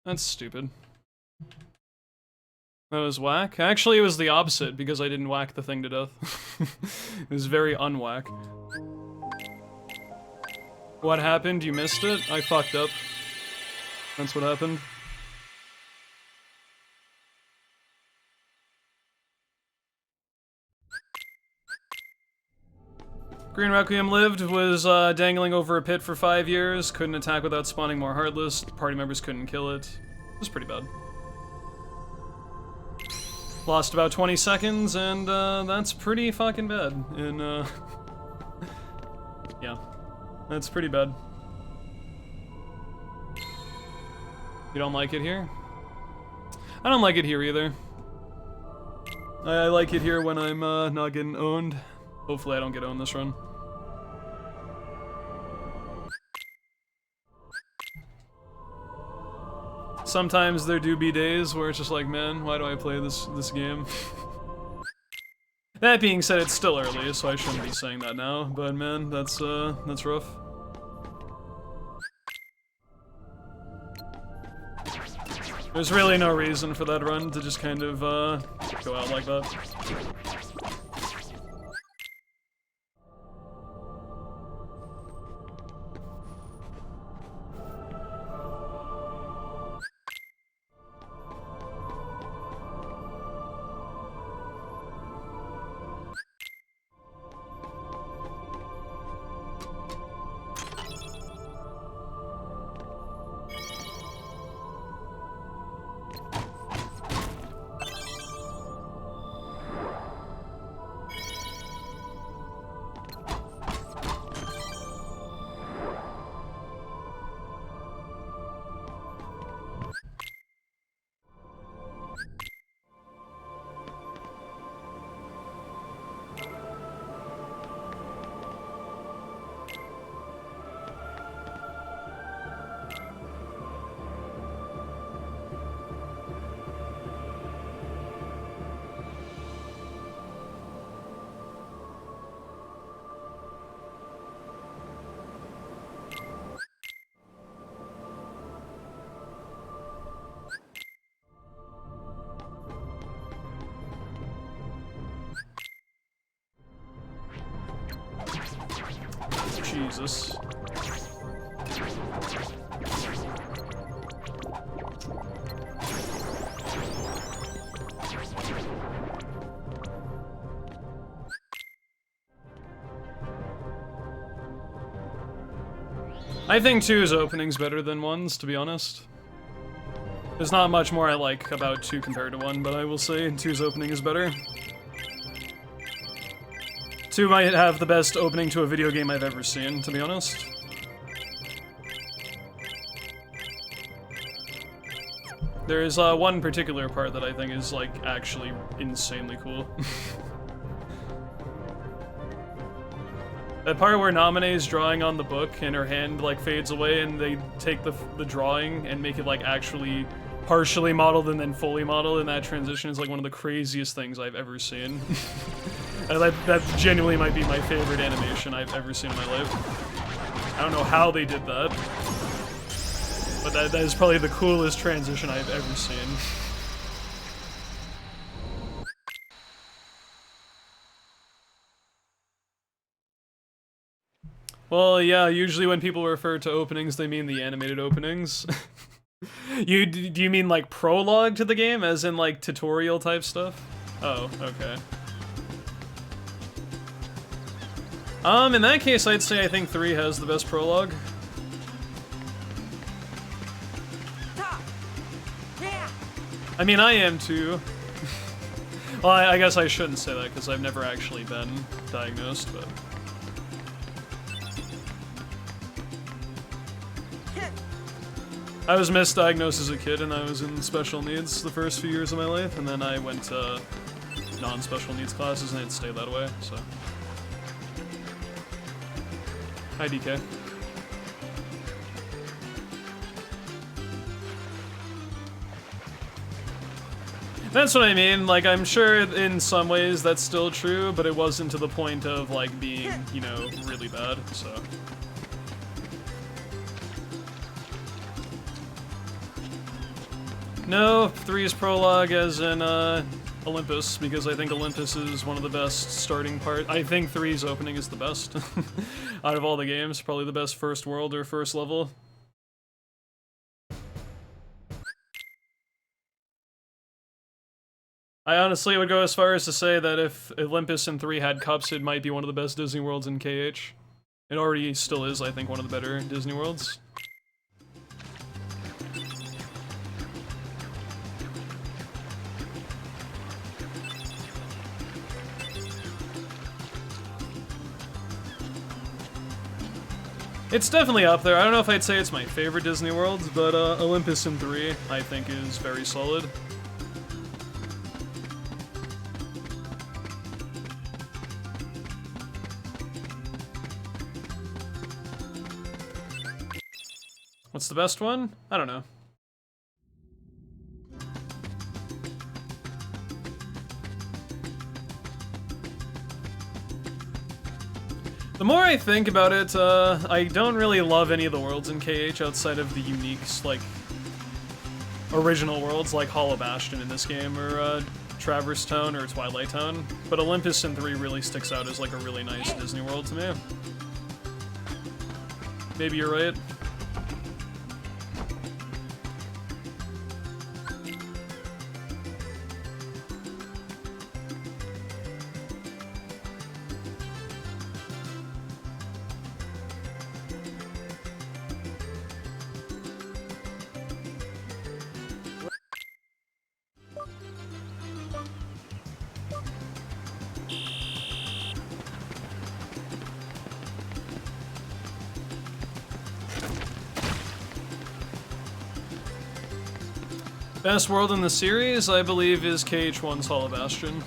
That's stupid. That was whack. Actually, it was the opposite because I didn't whack the thing to death. It was very unwhack. What happened? You missed it? I fucked up. That's what happened. Green Requiem lived, was dangling over a pit for 5 years, couldn't attack without spawning more Heartless, party members couldn't kill it. It was pretty bad. Lost about 20 seconds, and that's pretty fucking bad. And yeah, that's pretty bad. You don't like it here? I don't like it here either. I like it here when I'm not getting owned. Hopefully I don't get owned this run. Sometimes there do be days where it's just like, man, why do I play this game? That being said, it's still early, so I shouldn't be saying that now, but man, that's rough. There's really no reason for that run to just kind of go out like that. Jesus. I think 2's opening's better than 1's, to be honest. There's not much more I like about 2 compared to 1, but I will say 2's opening is better. 2 might have the best opening to a video game I've ever seen, to be honest. There is one particular part that I think is, like, actually insanely cool. That part where Namine's drawing on the book and her hand, like, fades away and they take the drawing and make it, like, actually partially modeled and then fully modeled, and that transition is, like, one of the craziest things I've ever seen. That genuinely might be my favorite animation I've ever seen in my life. I don't know how they did that, but that is probably the coolest transition I've ever seen. Well, yeah, usually when people refer to openings, they mean the animated openings. Do you mean like prologue to the game, as in like tutorial type stuff? Oh, okay. In that case, I'd say I think 3 has the best prologue. I mean, I am too. Well, I guess I shouldn't say that, because I've never actually been diagnosed, but... I was misdiagnosed as a kid, and I was in special needs the first few years of my life, and then I went to non-special needs classes, and it stayed that way, so... Hi, DK. That's what I mean, like, I'm sure in some ways that's still true, but it wasn't to the point of, like, being, you know, really bad, so... – No, 3's prologue as in Olympus, because I think Olympus is one of the best starting part. I think 3's opening is the best. Out of all the games, probably the best first world or first level. I honestly would go as far as to say that if Olympus and 3 had cups, it might be one of the best Disney worlds in KH. It already still is, I think, one of the better Disney worlds. It's definitely up there. I don't know if I'd say it's my favorite Disney world, but Olympus and 3, I think, is very solid. What's the best one? I don't know. The more I think about it, I don't really love any of the worlds in KH outside of the unique, like, original worlds like Hollow Bastion in this game, or Traverse Town or Twilight Town. But Olympus and 3 really sticks out as like a really nice Disney world to me. Maybe you're right. Best world in the series, I believe, is KH1's Hollow Bastion.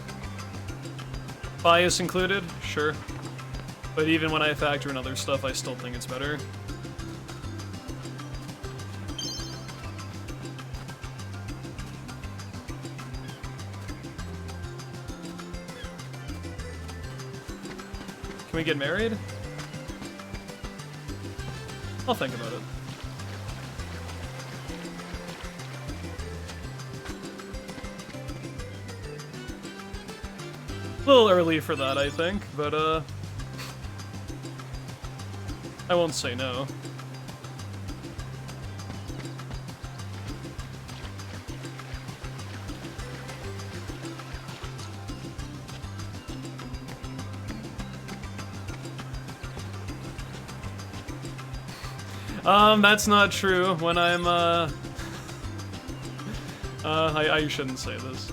Bias included, sure. But even when I factor in other stuff, I still think it's better. Can we get married? I'll think about it. A little early for that, I think, but I won't say no. That's not true. When I'm, I shouldn't say this.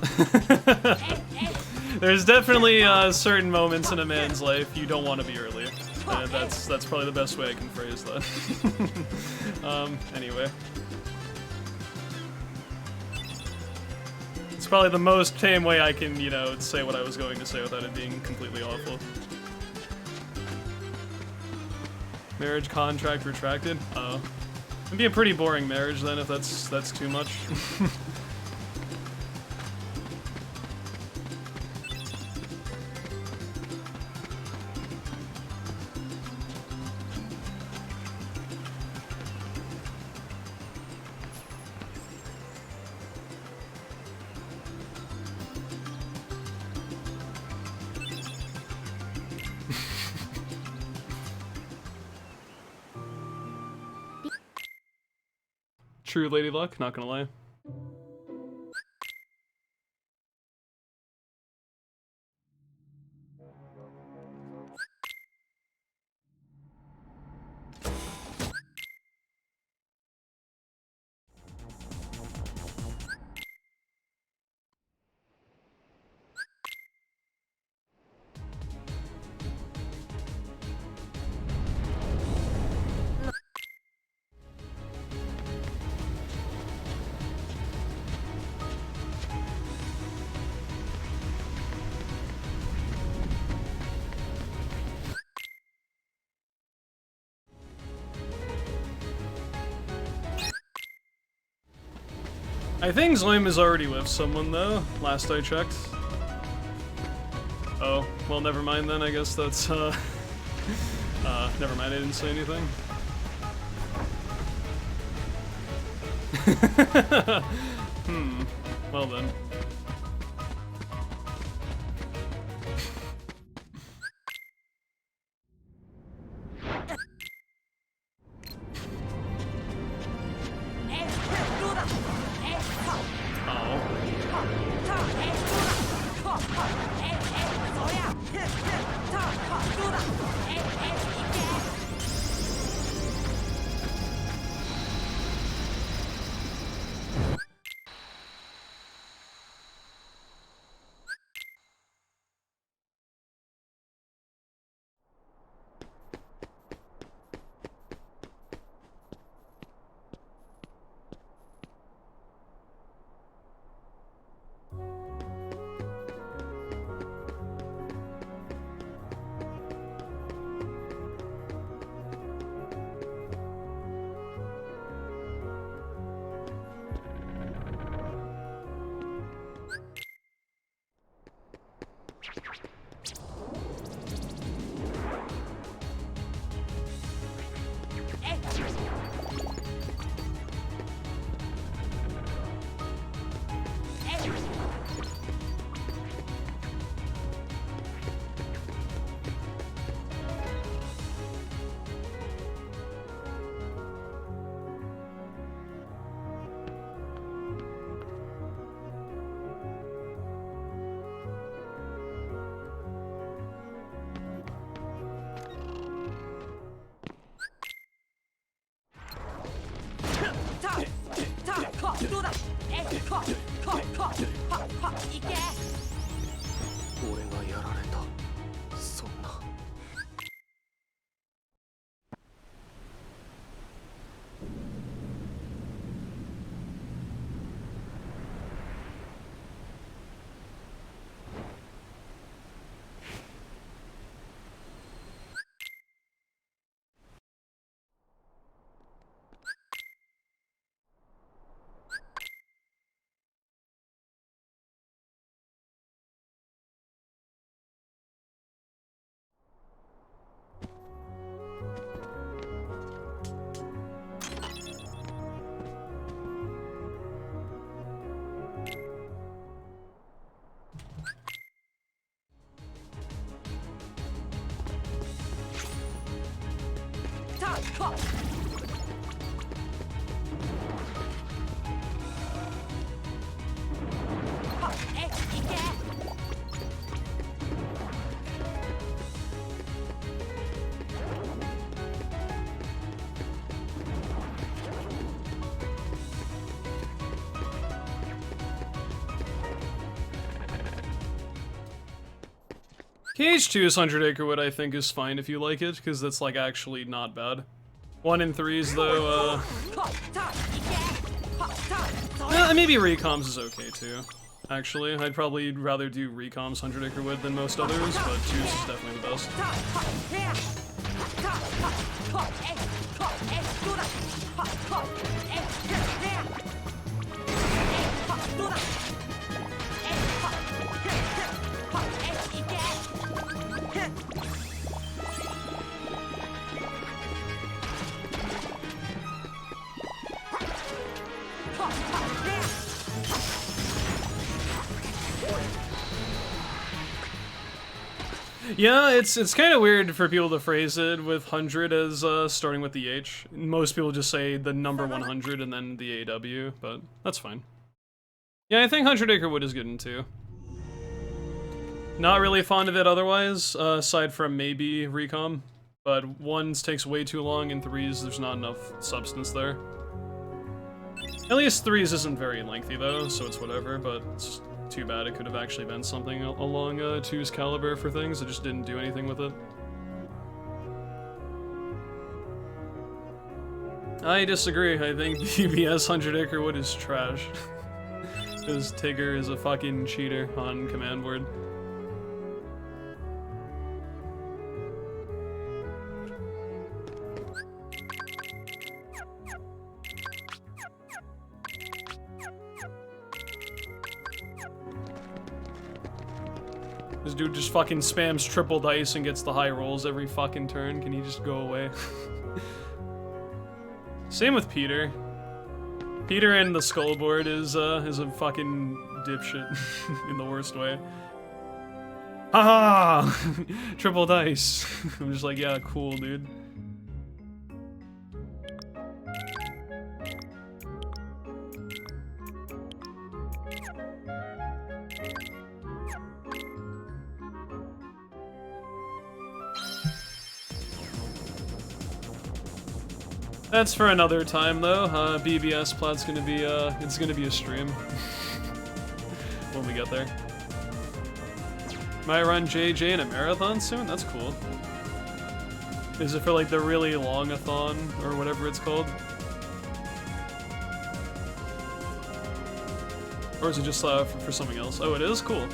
There's definitely certain moments in a man's life you don't want to be early. That's probably the best way I can phrase that. Anyway. It's probably the most tame way I can, you know, say what I was going to say without it being completely awful. Marriage contract retracted? Oh. It'd be a pretty boring marriage then if that's too much. True Lady Luck, not gonna lie. I think Zoim is already with someone though, last I checked. Oh, well never mind then, I guess that's never mind, I didn't say anything. Well then. KH2 is 100 Acre Wood, I think, is fine if you like it, because that's, like, actually not bad. 1 and 3s, though, maybe Recoms is okay, too. Actually, I'd probably rather do Recoms 100 Acre Wood than most others, but 2s is definitely the best. Yeah, it's kind of weird for people to phrase it with 100 as starting with the H. Most people just say the number 100 and then the AW, but that's fine. Yeah, I think 100 Acre Wood is good in 2. Not really fond of it otherwise, aside from maybe Recom, but 1s takes way too long, and 3s there's not enough substance there. At least 3s isn't very lengthy though, so it's whatever, but it's too bad. It could have actually been something along 2's caliber for things. It just didn't do anything with it. I disagree. I think BBS 100 Acre Wood is trash. Because Tigger is a fucking cheater on command board. This dude just fucking spams triple dice and gets the high rolls every fucking turn. Can he just go away? Same with Peter. Peter in the skull board is a fucking dipshit in the worst way. Haha! Triple dice. I'm just like, yeah, cool, dude. That's for another time, though. BBS Plat's gonna be, it's gonna be a stream. When we get there. Might run JJ in a marathon soon? That's cool. Is it for, like, the really long-a-thon, or whatever it's called? Or is it just, for something else? Oh, it is? Cool.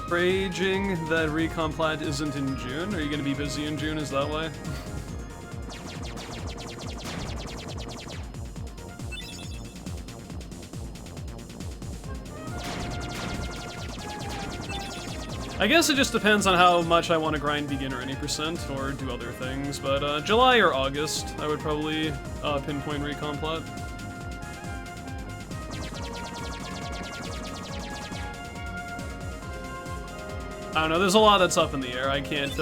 Raging that Recon Plat isn't in June? Are you gonna be busy in June? Is that why? I guess it just depends on how much I want to grind beginner any percent or do other things, but July or August, I would probably pinpoint Recon Plat. I don't know, there's a lot that's up in the air. I can't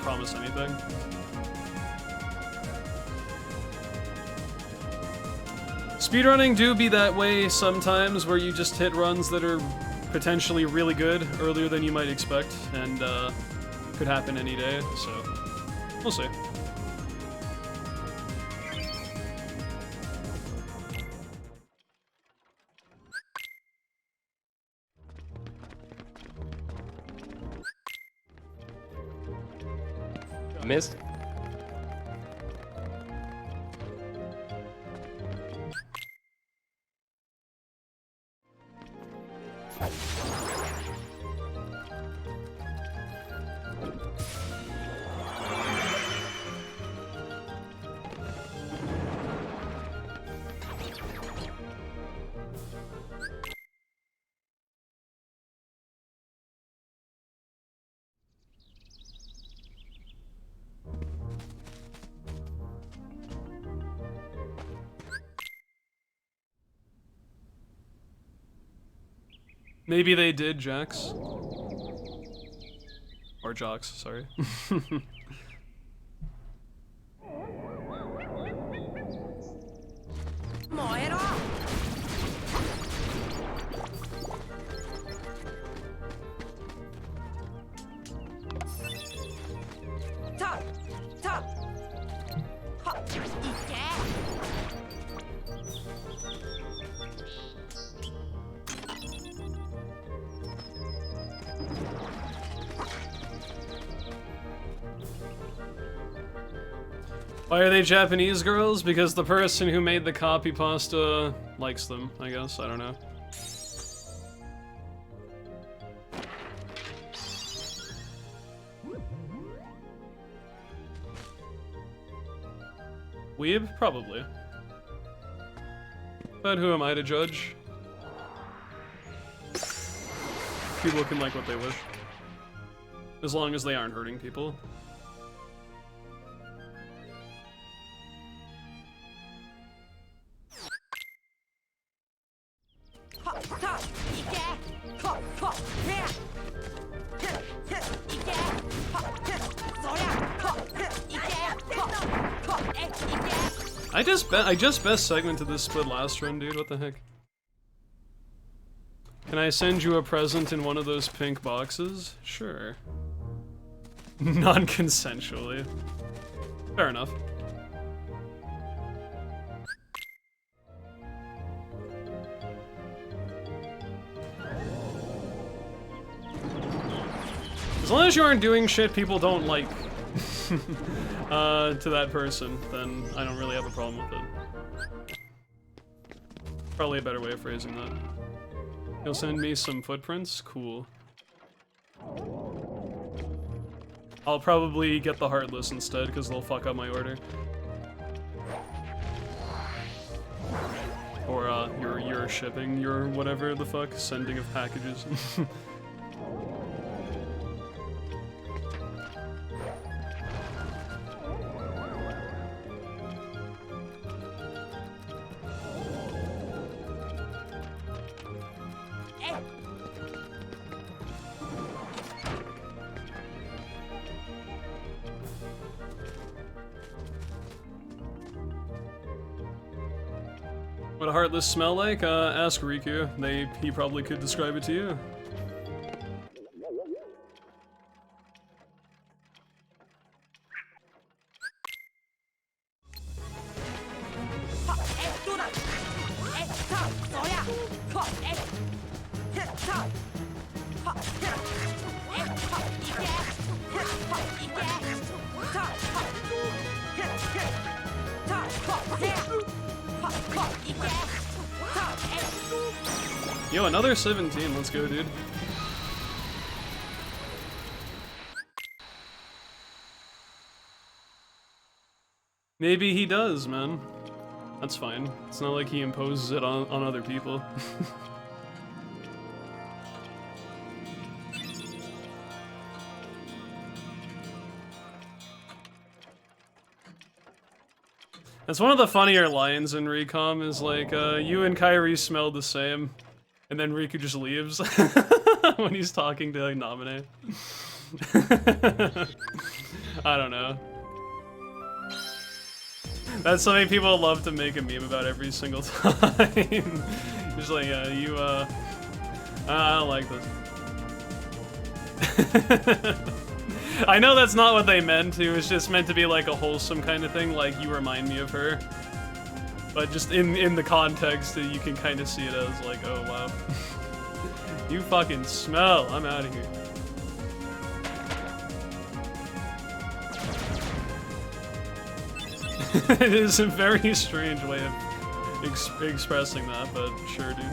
promise anything. Speedrunning do be that way sometimes, where you just hit runs that are potentially really good earlier than you might expect, and could happen any day, so we'll see. Missed. Maybe they did, Jax. Or Jocks, sorry. Why are they Japanese girls? Because the person who made the copy pasta likes them, I guess. I don't know. Weeb? Probably. But who am I to judge? People can like what they wish. As long as they aren't hurting people. I just best segmented this split last run, dude. What the heck? Can I send you a present in one of those pink boxes? Sure. Non-consensually. Fair enough. As long as you aren't doing shit people don't like to that person, then I don't really have a problem with it. Probably a better way of phrasing that. You'll send me some footprints? Cool. I'll probably get the Heartless instead, because they'll fuck up my order. Or your shipping, your whatever the fuck, sending of packages. What a heartless smell like? Ask Riku. He probably could describe it to you. Yo, another 17, let's go, dude. Maybe he does, man. That's fine. It's not like he imposes it on other people. That's one of the funnier lines in Recom is like, you and Kairi smell the same. And then Riku just leaves when he's talking to like, Naminé. I don't know. That's something people love to make a meme about every single time. Just like, I don't like this. I know that's not what they meant. It was just meant to be like a wholesome kind of thing, like you remind me of her. But just in the context, you can kind of see it as like, oh wow. You fucking smell, I'm out of here. It is a very strange way of expressing that, but sure, dude.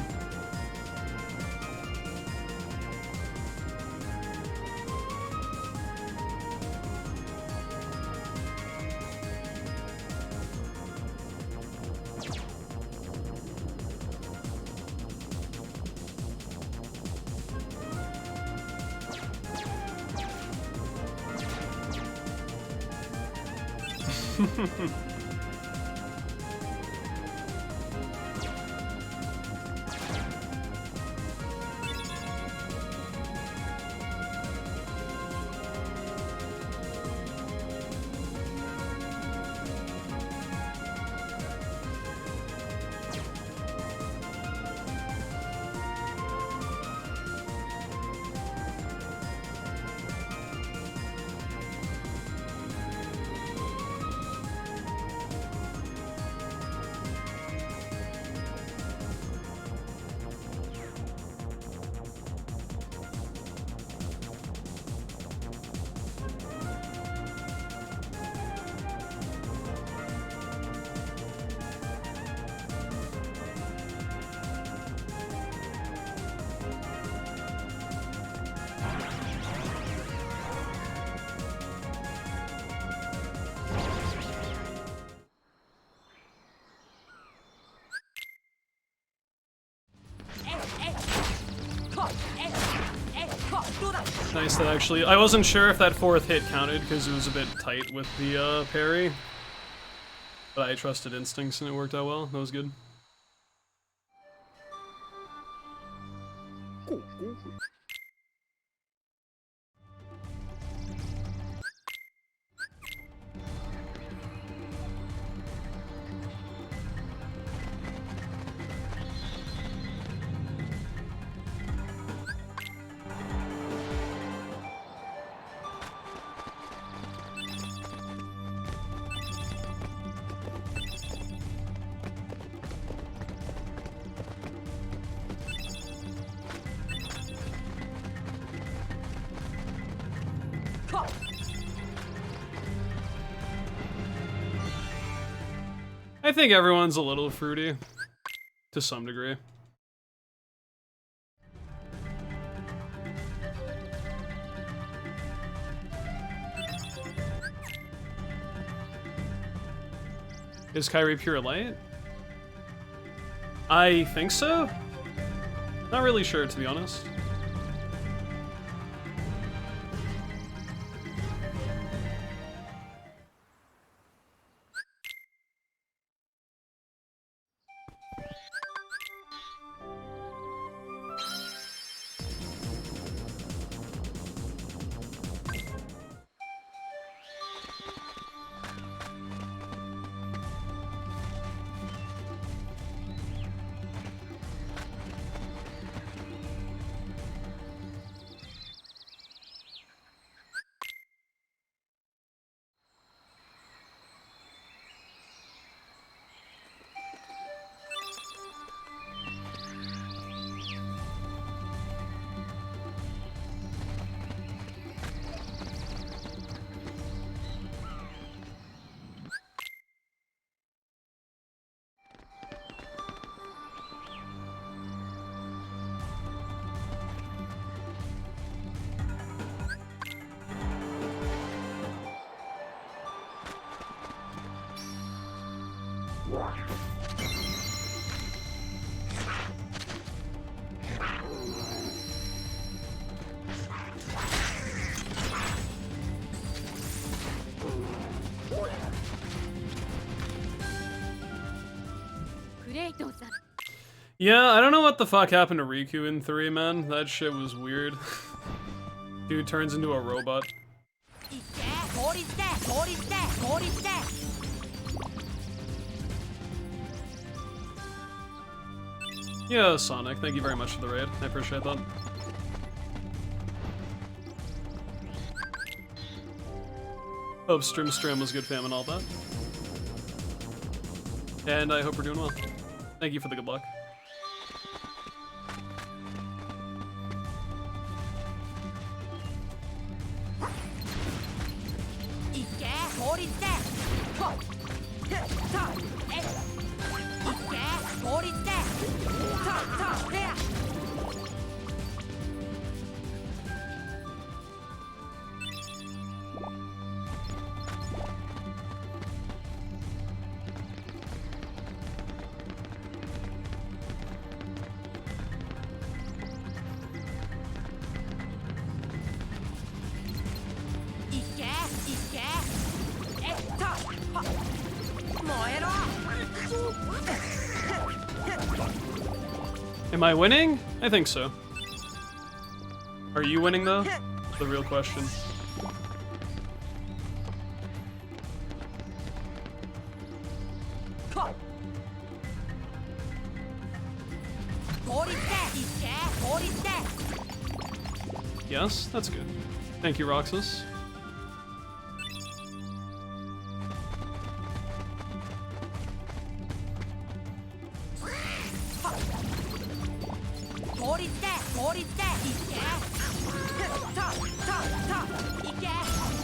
Nice that actually, I wasn't sure if that fourth hit counted because it was a bit tight with the parry, but I trusted instincts and it worked out well. That was good. I think everyone's a little fruity, to some degree. Is Kairi pure light? I think so? Not really sure, to be honest. Yeah, I don't know what the fuck happened to Riku in 3, man. That shit was weird. Dude turns into a robot. Yeah, Sonic, thank you very much for the raid. I appreciate that. Hope Strim was good fam and all that. And I hope we're doing well. Thank you for the good luck. Am I winning? I think so. Are you winning though? The real question. Yes, that's good. Thank you, Roxas.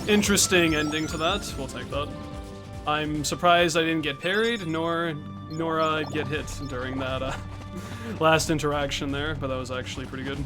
Interesting ending to that. We'll take that. I'm surprised I didn't get parried, nor get hit during that last interaction there, but that was actually pretty good.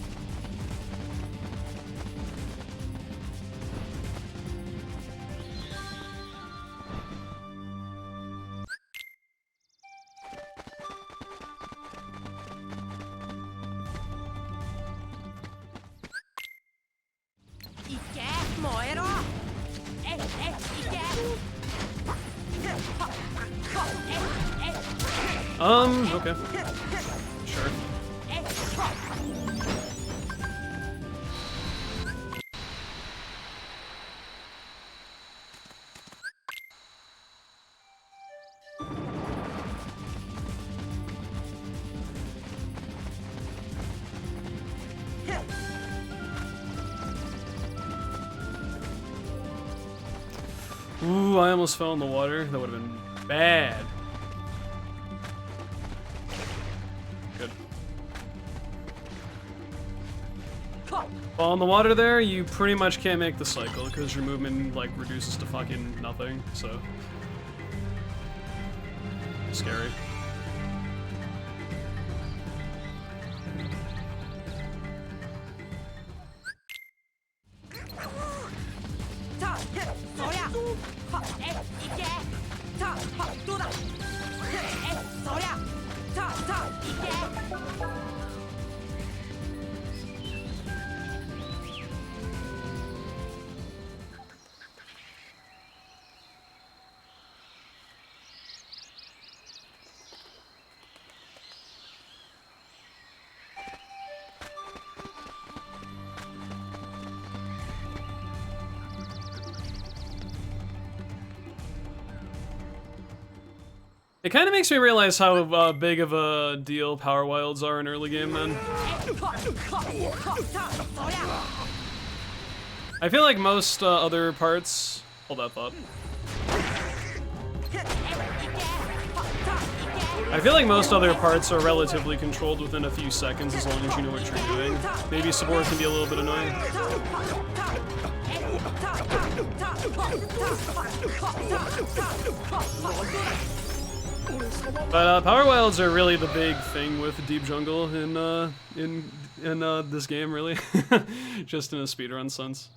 Okay. Sure. Ooh, I almost fell in the water. That would have been bad. Good. Fall in the water there, you pretty much can't make the cycle because your movement like reduces to fucking nothing, so scary. It kind of makes me realize how big of a deal Power Wilds are in early game, then. I feel like most other parts... Hold that thought. I feel like most other parts are relatively controlled within a few seconds as long as you know what you're doing. Maybe Sabor can be a little bit annoying. But Power Wilds are really the big thing with Deep Jungle in this game, really. Just in a speedrun sense.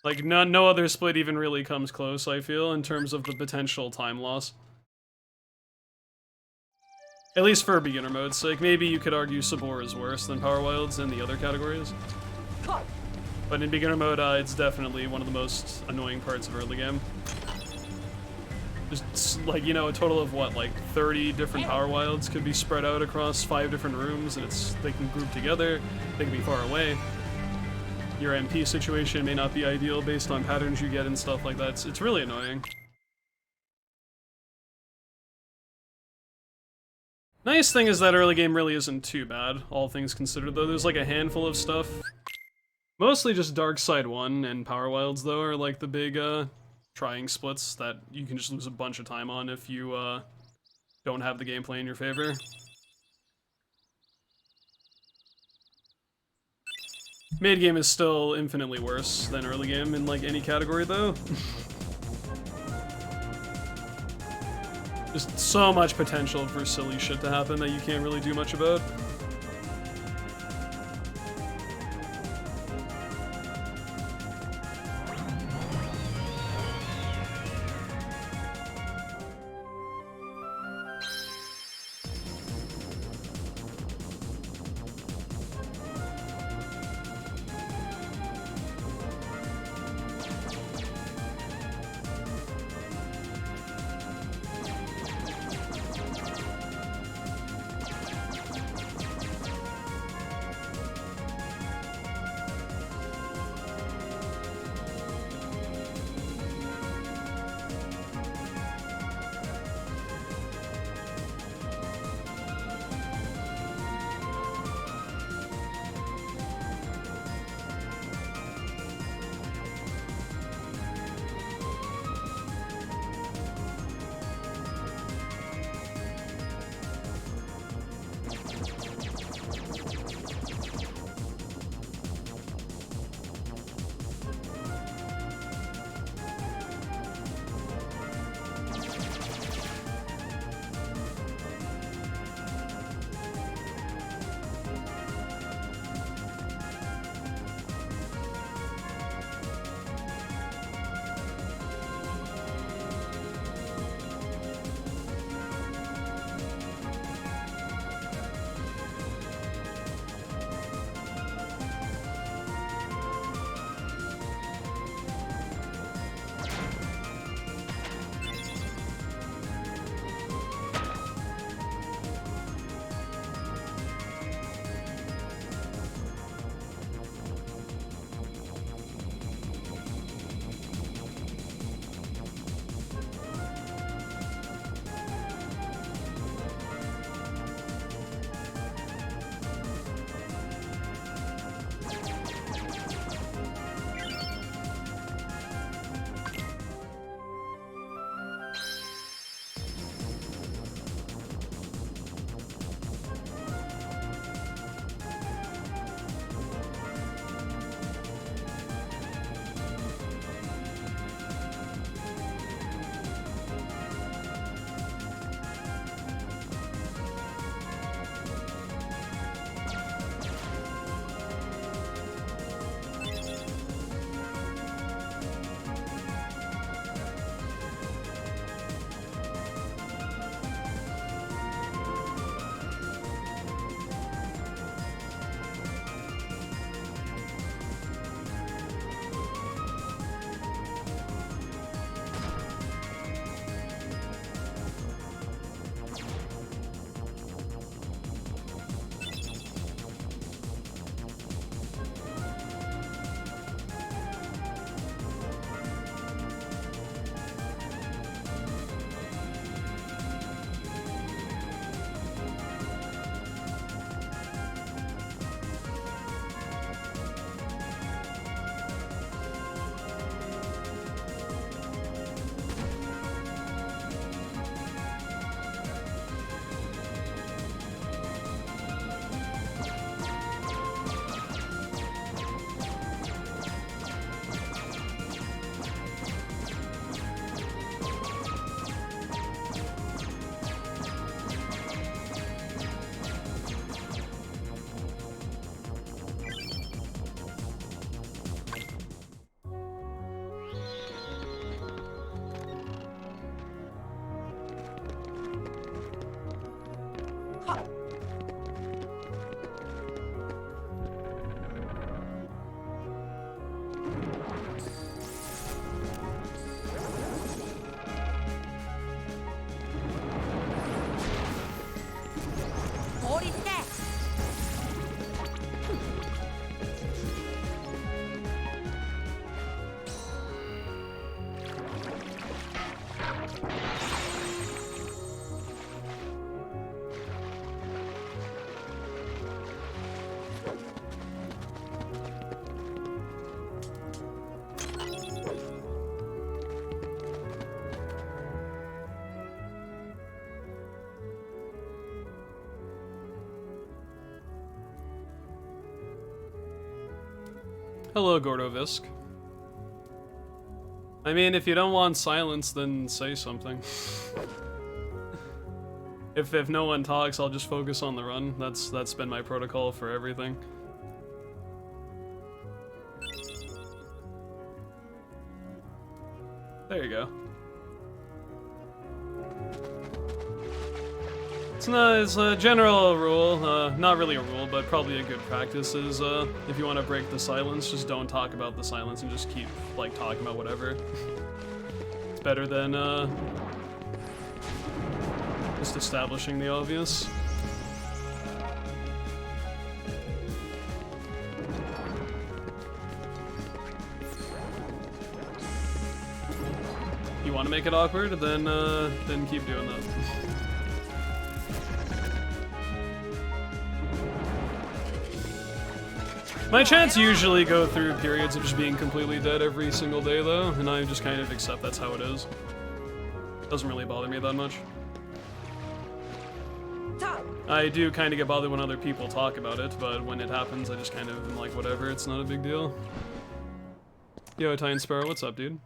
Like, no other split even really comes close, I feel, in terms of the potential time loss. At least for beginner modes. Like, maybe you could argue Sabor is worse than Power Wilds in the other categories. But in beginner mode, it's definitely one of the most annoying parts of early game. Just, like, you know, a total of, what, like 30 different Power Wilds could be spread out across 5 different rooms, and they can group together, they can be far away. Your MP situation may not be ideal based on patterns you get and stuff like that. It's really annoying. Nice thing is that early game really isn't too bad, all things considered, though. There's like a handful of stuff. Mostly just Dark Side 1 and Power Wilds, though, are like the big, trying splits that you can just lose a bunch of time on if you don't have the gameplay in your favor. Mid game is still infinitely worse than early game in like any category though. Just so much potential for silly shit to happen that you can't really do much about. Hello, Gordovisk. I mean, if you don't want silence, then say something. If no one talks, I'll just focus on the run. That's been my protocol for everything. There you go. It's a general rule, not really a rule, but probably a good practice is, if you want to break the silence, just don't talk about the silence and just keep, like, talking about whatever. It's better than, just establishing the obvious. You want to make it awkward, then keep doing that. My chats usually go through periods of just being completely dead every single day, though, and I just kind of accept that's how it is. Doesn't really bother me that much. I do kind of get bothered when other people talk about it, but when it happens, I just kind of am like, whatever, it's not a big deal. Yo, Italian Sparrow, what's up, dude?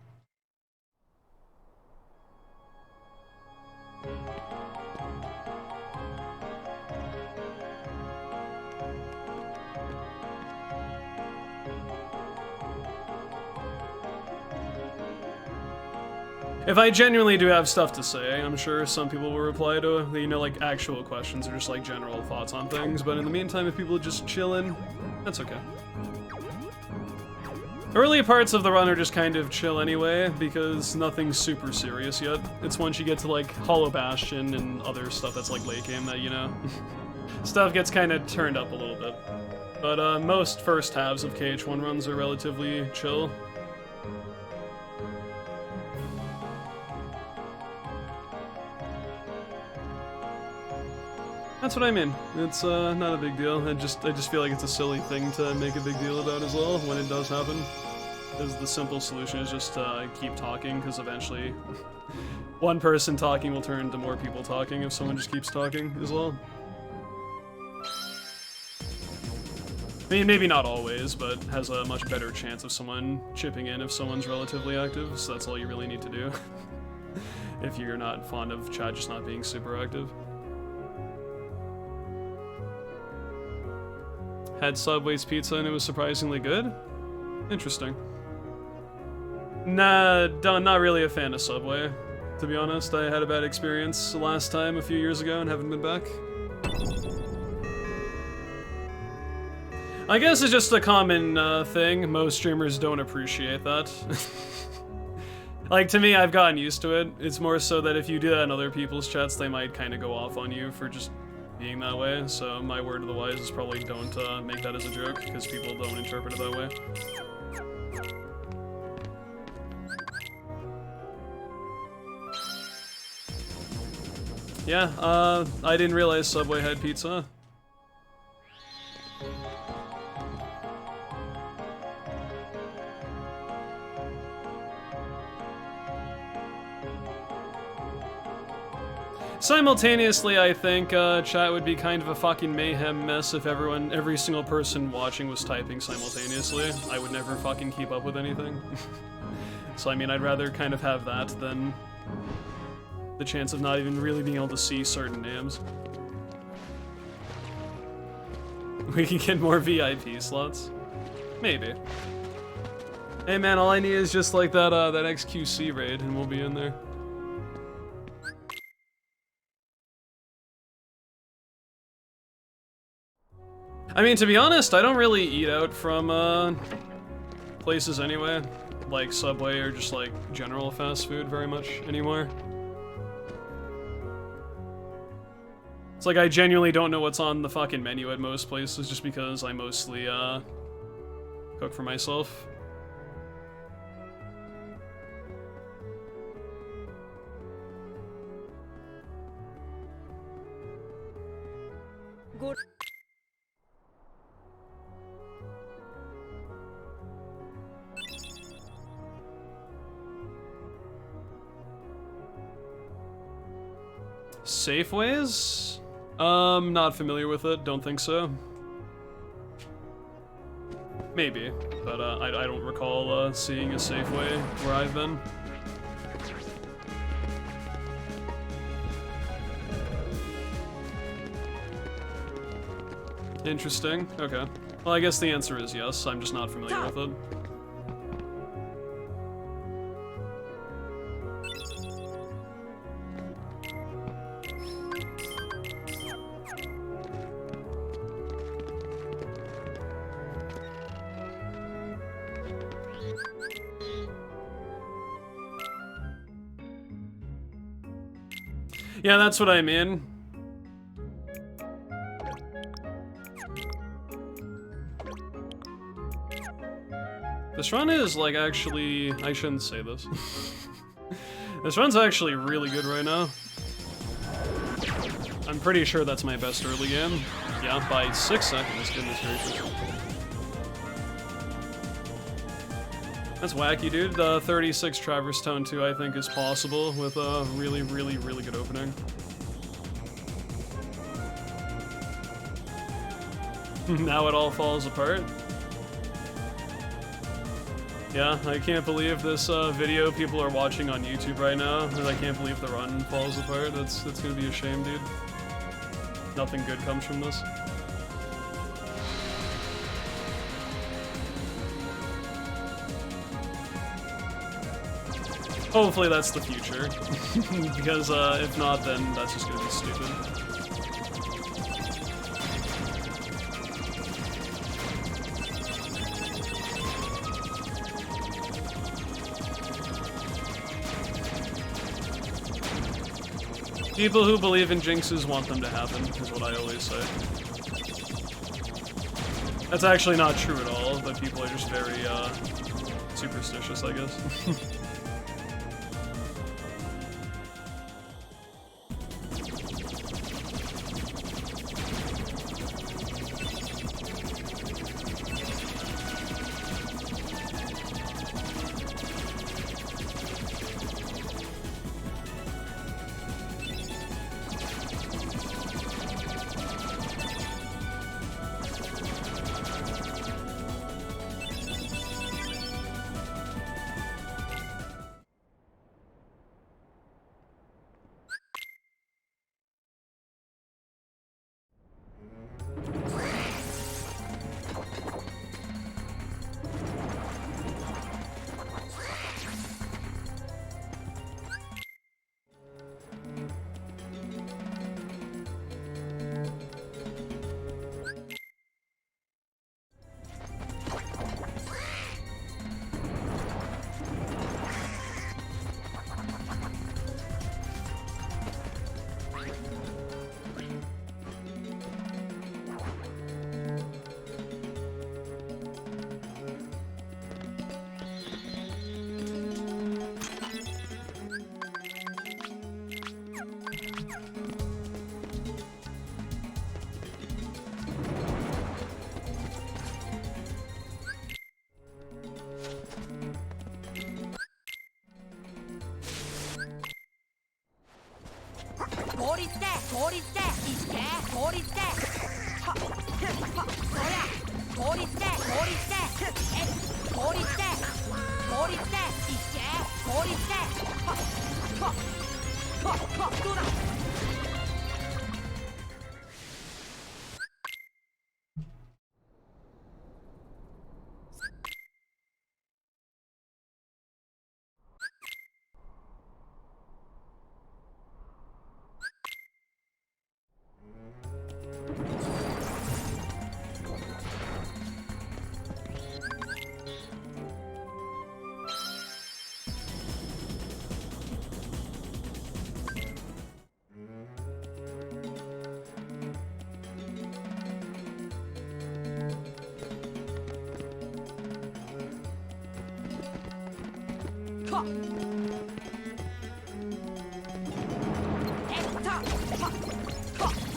If I genuinely do have stuff to say, I'm sure some people will reply to, you know, like, actual questions or just, like, general thoughts on things, but in the meantime, if people are just chilling, that's okay. Early parts of the run are just kind of chill anyway, because nothing's super serious yet. It's once you get to, like, Hollow Bastion and other stuff that's, like, late game that, you know, stuff gets kind of turned up a little bit. But, most first halves of KH1 runs are relatively chill. That's what I mean. It's not a big deal. I just feel like it's a silly thing to make a big deal about as well when it does happen. Because the simple solution is just keep talking, because eventually one person talking will turn into more people talking if someone just keeps talking as well. I mean, maybe not always, but has a much better chance of someone chipping in if someone's relatively active, so that's all you really need to do. If you're not fond of chat just not being super active. Had Subway's pizza and it was surprisingly good? Interesting. Nah, not really a fan of Subway, to be honest. I had a bad experience last time a few years ago and haven't been back. I guess it's just a common thing. Most streamers don't appreciate that. Like, to me, I've gotten used to it. It's more so that if you do that in other people's chats, they might kind of go off on you for just being that way, so my word of the wise is probably don't make that as a joke, because people don't interpret it that way. Yeah, I didn't realize Subway had pizza. Simultaneously, I think chat would be kind of a fucking mayhem mess if every single person watching was typing simultaneously. I would never fucking keep up with anything. So I mean, I'd rather kind of have that than the chance of not even really being able to see certain names. We can get more VIP slots? Maybe. Hey man, all I need is just like that XQC raid and we'll be in there. I mean, to be honest, I don't really eat out from, places anyway. Like Subway or just, like, general fast food very much anymore. It's like I genuinely don't know what's on the fucking menu at most places just because I mostly, cook for myself. Good. Safeways? Not familiar with it, don't think so. Maybe. but I don't recall seeing a safe way where I've been. Interesting. Okay. Well, I guess the answer is yes. I'm just not familiar with it. Yeah, that's what I mean. This run is, like, actually... I shouldn't say this. This run's actually really good right now. I'm pretty sure that's my best early game. Yeah, by 6 seconds, goodness gracious. That's wacky, dude. The 36 Traverse Tone 2, I think, is possible with a really, really, really good opening. Now it all falls apart. Yeah, I can't believe this video people are watching on YouTube right now, and I can't believe the run falls apart. That's gonna be a shame, dude. Nothing good comes from this. Hopefully that's the future, because if not, then that's just gonna be stupid. People who believe in jinxes want them to happen, is what I always say. That's actually not true at all, but people are just very, superstitious, I guess.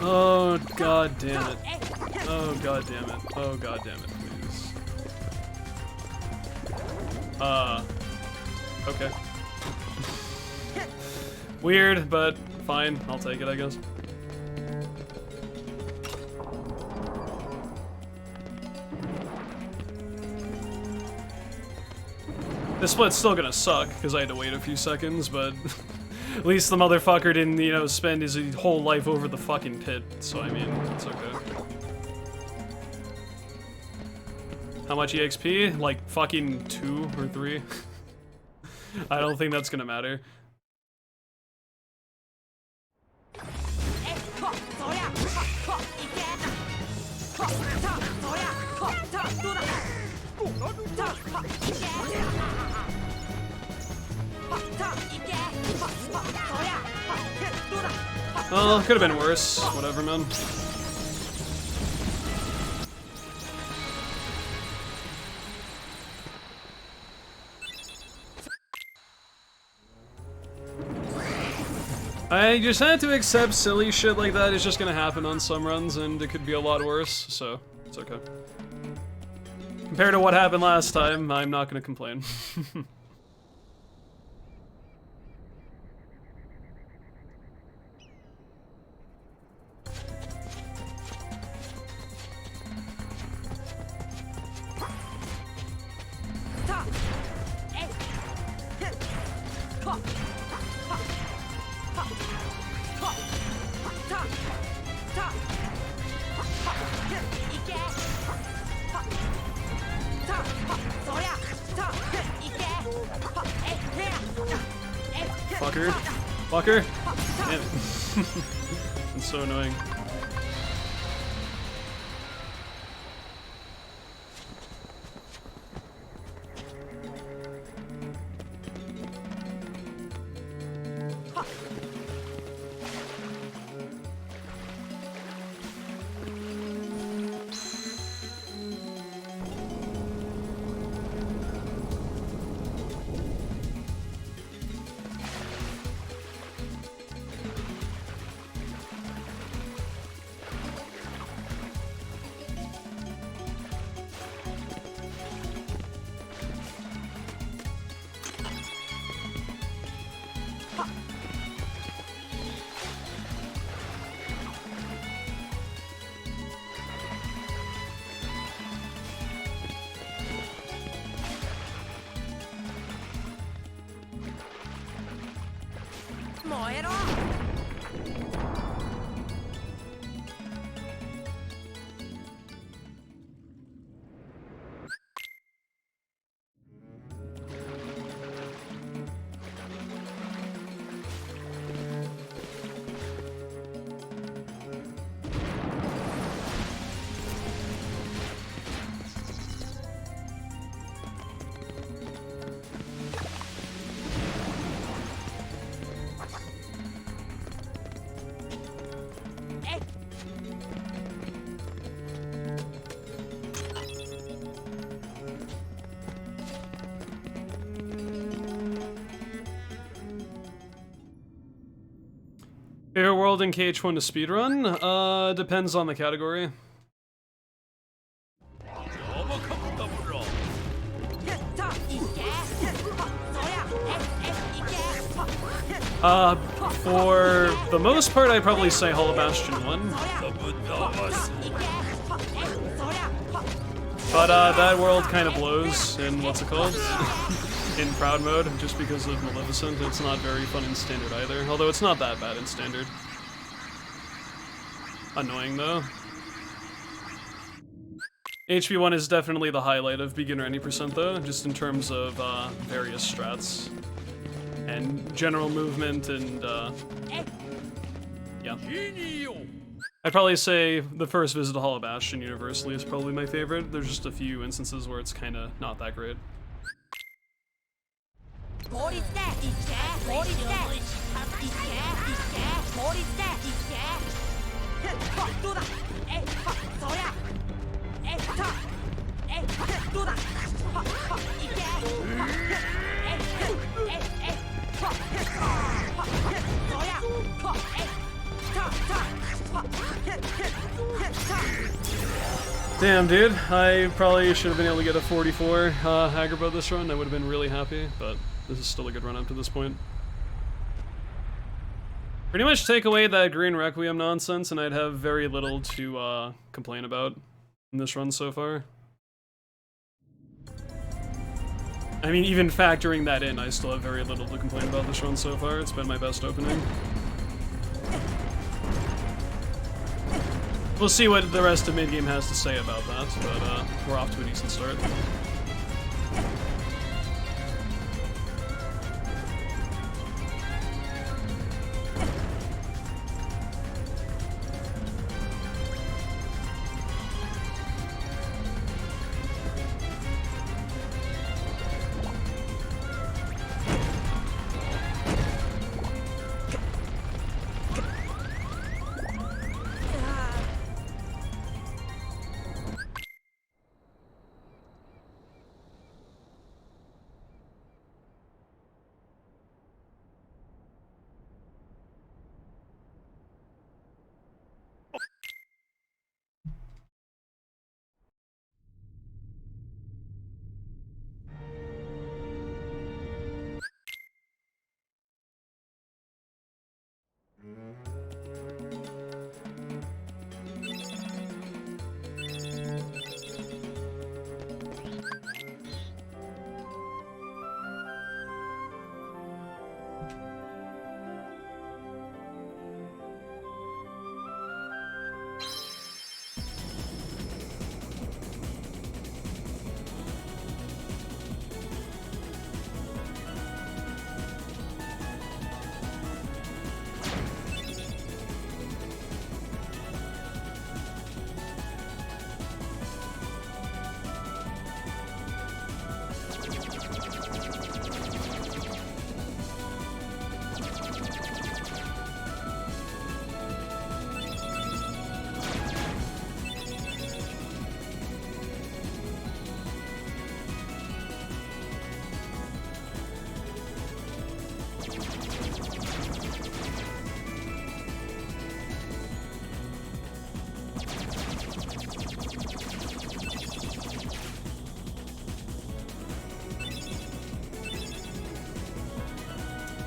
Oh, god damn it. Oh, god damn it. Oh, god damn it, please. Okay. Weird, but fine. I'll take it, I guess. The split's still gonna suck, because I had to wait a few seconds, but at least the motherfucker didn't, you know, spend his whole life over the fucking pit, so I mean, it's okay. How much EXP? Like, fucking 2 or 3? I don't think that's gonna matter. Well, could have been worse. Whatever, man. I just had to accept silly shit like that is just gonna happen on some runs, and it could be a lot worse, so it's okay. Compared to what happened last time, I'm not gonna complain. Fucker. Fucker. Damn it. It's so annoying. Favorite world in KH1 to speedrun? Depends on the category. For the most part, I'd probably say Hollow Bastion 1. But that world kind of blows in, what's it called? In Proud mode, just because of Maleficent. It's not very fun in Standard either, although it's not that bad in Standard. Annoying though. HP1 is definitely the highlight of beginner any percent though, just in terms of various strats and general movement and yeah. I'd probably say the first visit to Hollow Bastion universally is probably my favorite. There's just a few instances where it's kind of not that great. Damn, dude. I probably should have been able to get a 44 Agrabah this run. I would have been really happy, but this is still a good run up to this point. Pretty much take away that Green Requiem nonsense, and I'd have very little to complain about in this run so far. I mean, even factoring that in, I still have very little to complain about this run so far. It's been my best opening. We'll see what the rest of mid-game has to say about that, but we're off to a decent start.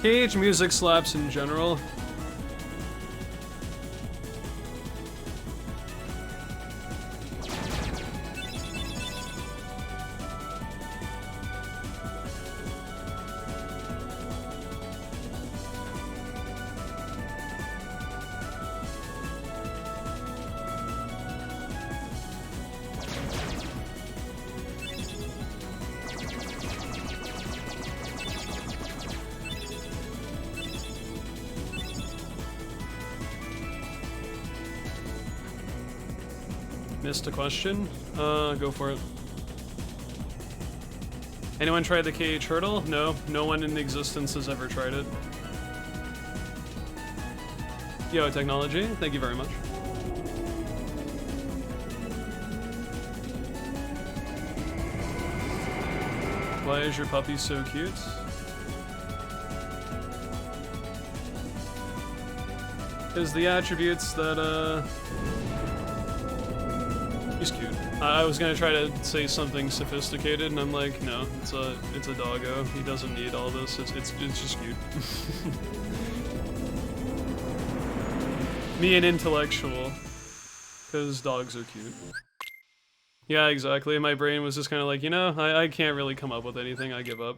KH music slaps in general. Missed a question? Go for it. Anyone tried the KH hurdle? No, no one in existence has ever tried it. Yo, technology, thank you very much. Why is your puppy so cute? Because the attributes that, he's cute. I was gonna try to say something sophisticated, and I'm like, no, it's a doggo. He doesn't need all this. It's just cute. Me an intellectual, because dogs are cute. Yeah, exactly. My brain was just kind of like, you know, I can't really come up with anything. I give up.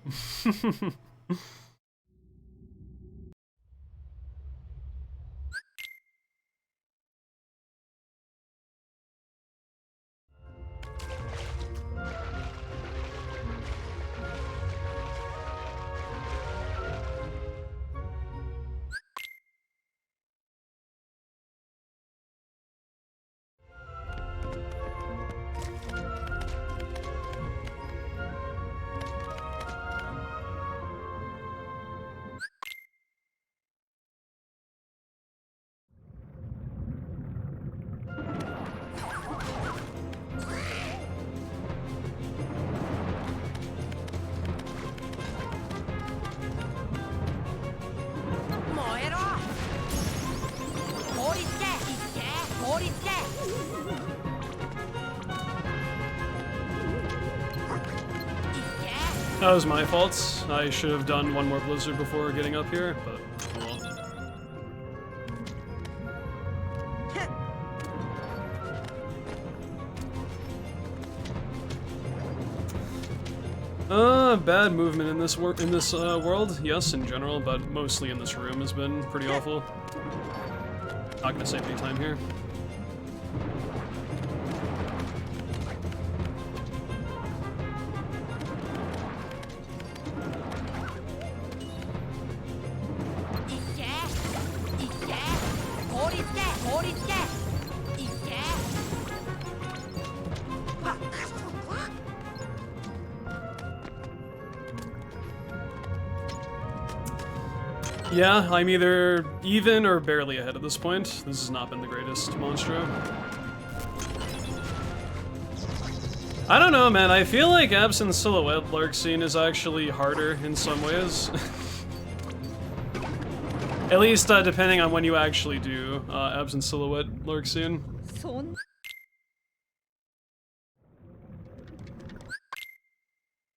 That was my fault. I should have done one more blizzard before getting up here, but oh well. bad movement in this world. Yes, in general, but mostly in this room has been pretty awful. Not gonna save any time here. Yeah, I'm either even or barely ahead at this point. This has not been the greatest Monstro. I don't know, man. I feel like Absent Silhouette Lark Scene is actually harder in some ways. At least depending on when you actually do Absent Silhouette Lark Scene.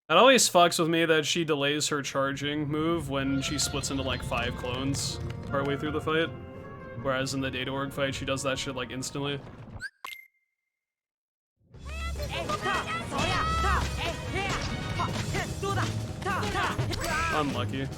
It always fucks with me that she delays her charging move when she splits into like 5 clones partway through the fight. Whereas in the Data Org fight, she does that shit like instantly. Unlucky.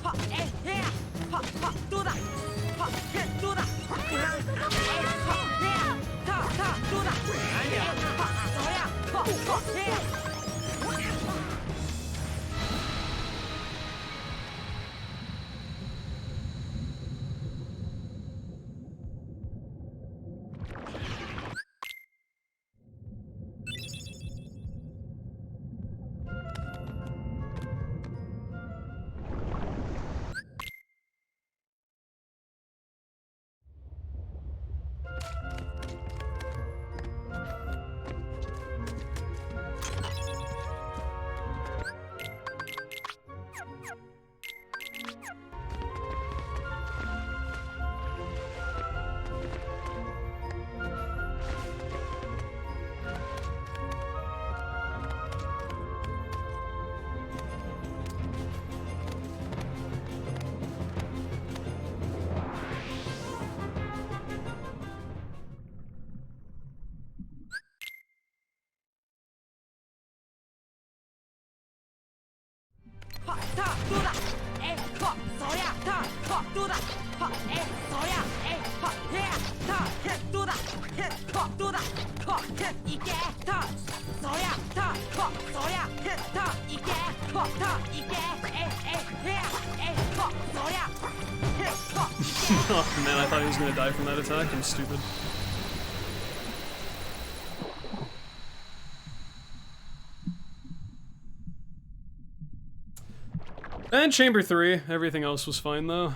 Oh man, I thought he was gonna die from that attack. I'm stupid. And Chamber 3. Everything else was fine though.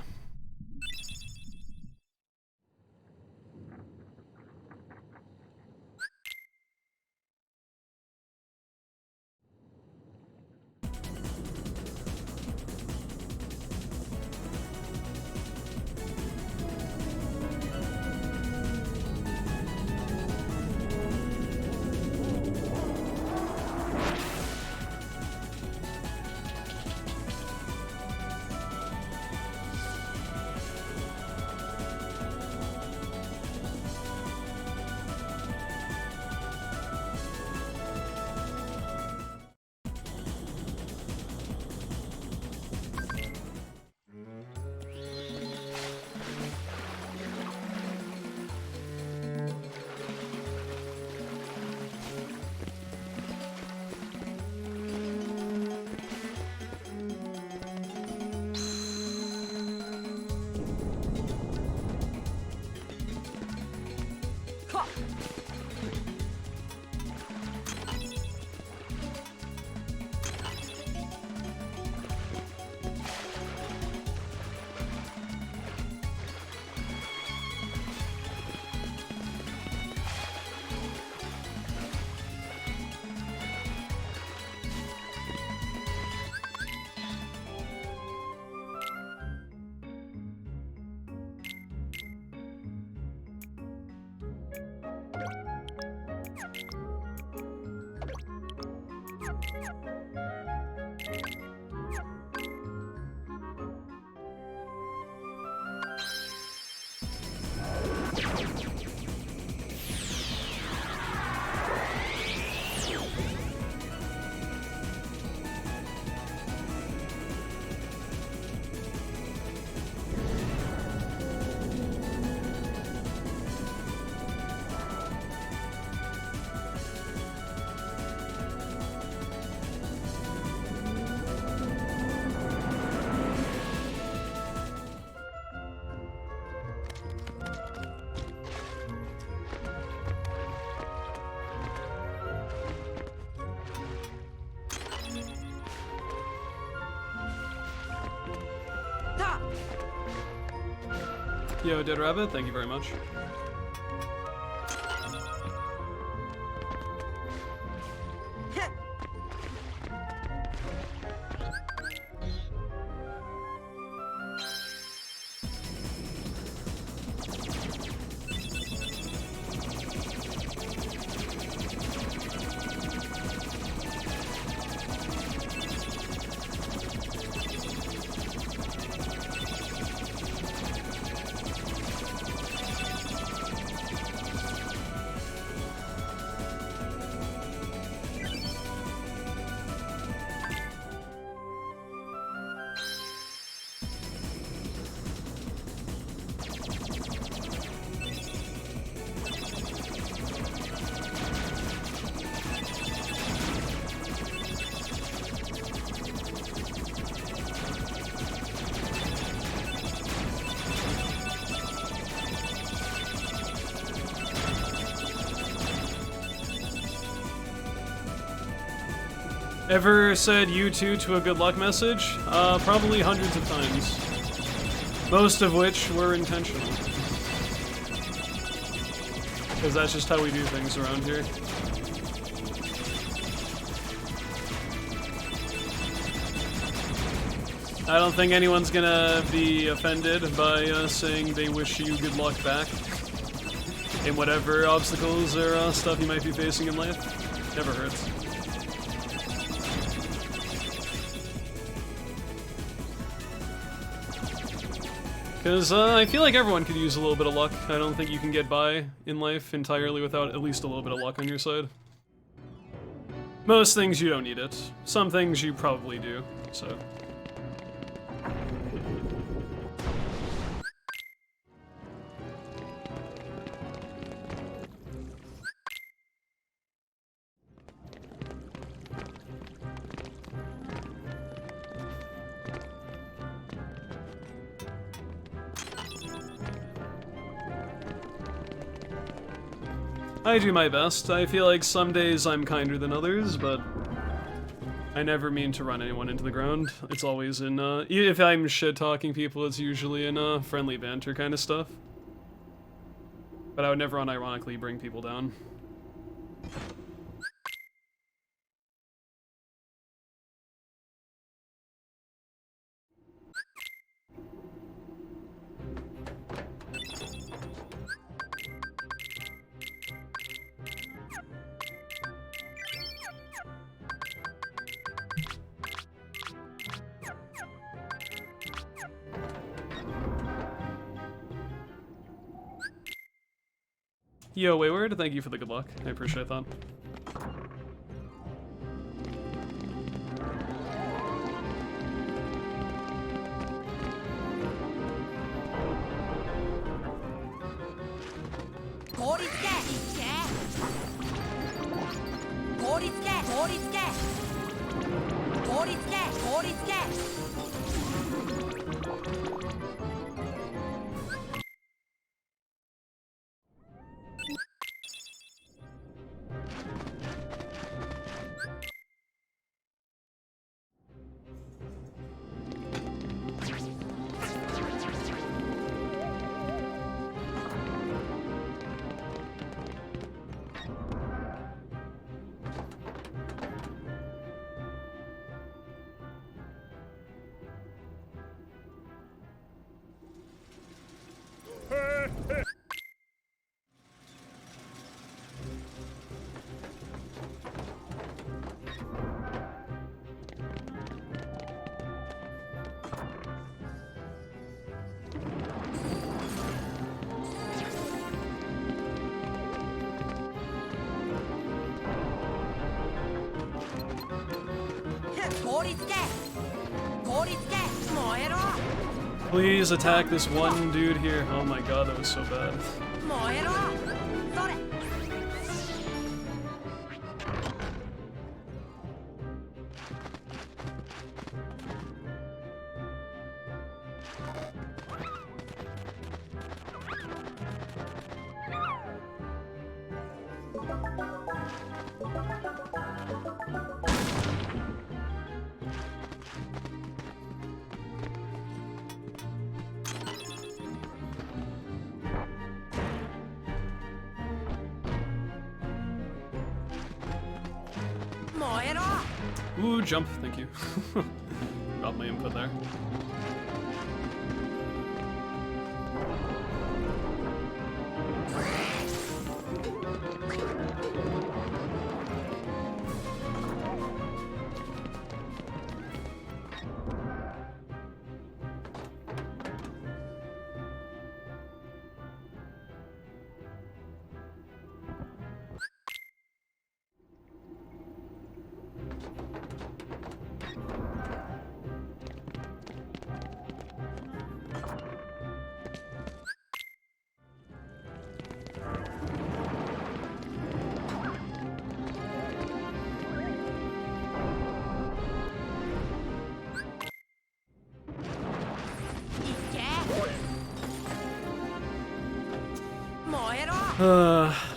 Yo, Dead Rabbit, thank you very much. Ever said you two to a good luck message? Probably hundreds of times. Most of which were intentional. Because that's just how we do things around here. I don't think anyone's gonna be offended by saying they wish you good luck back in whatever obstacles or stuff you might be facing in life. Never hurts. Because I feel like everyone could use a little bit of luck. I don't think you can get by in life entirely without at least a little bit of luck on your side. Most things you don't need it. Some things you probably do, so... I do my best. I feel like some days I'm kinder than others, but I never mean to run anyone into the ground. It's always in, if I'm shit-talking people, it's usually in, friendly banter kind of stuff. But I would never unironically bring people down. Yo, Wayward, thank you for the good luck. I appreciate that. Please attack this one dude here. Oh my god, that was so bad. Ooh, jump, thank you. Got my input there.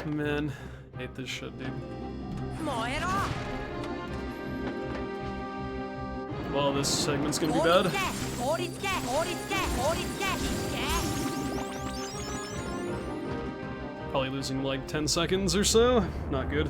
Man. Hate this shit, dude. Well, this segment's gonna be bad. Probably losing like 10 seconds or so. Not good.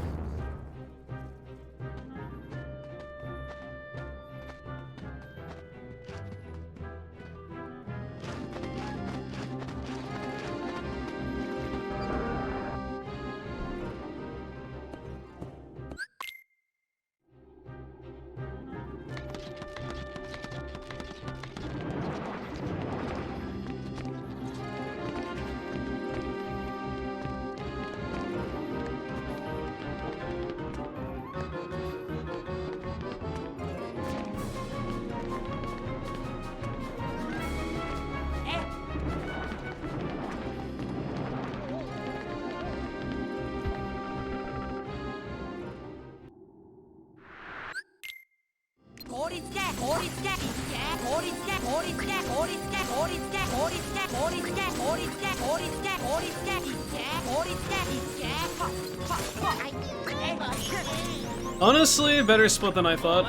Honestly, better split than I thought.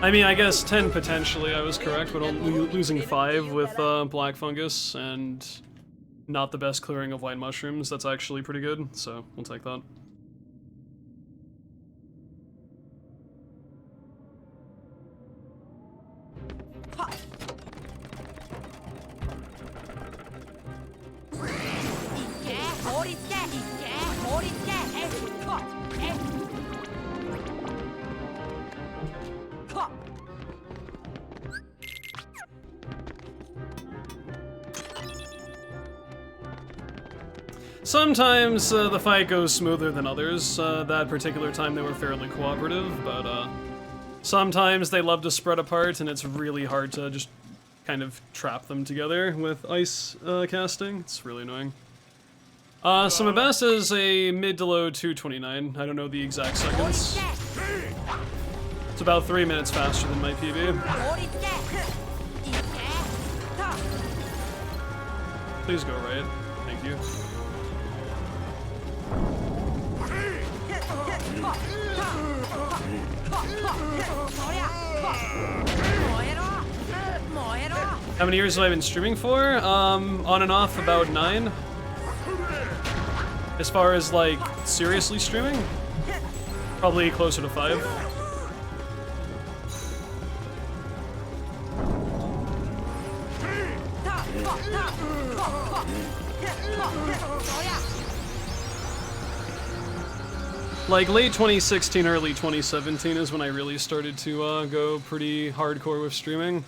I mean, I guess 10 potentially, I was correct, but only losing 5 with black fungus and not the best clearing of white mushrooms, that's actually pretty good, so we'll take that. Sometimes the fight goes smoother than others. That particular time they were fairly cooperative, but sometimes they love to spread apart and it's really hard to just kind of trap them together with ice casting. It's really annoying. So my best is a mid to low 229. I don't know the exact seconds. It's about 3 minutes faster than my PB. Please go right. Thank you. How many years have I been streaming for? On and off about 9. As far as like seriously streaming, probably closer to 5. Like late 2016, early 2017 is when I really started to go pretty hardcore with streaming.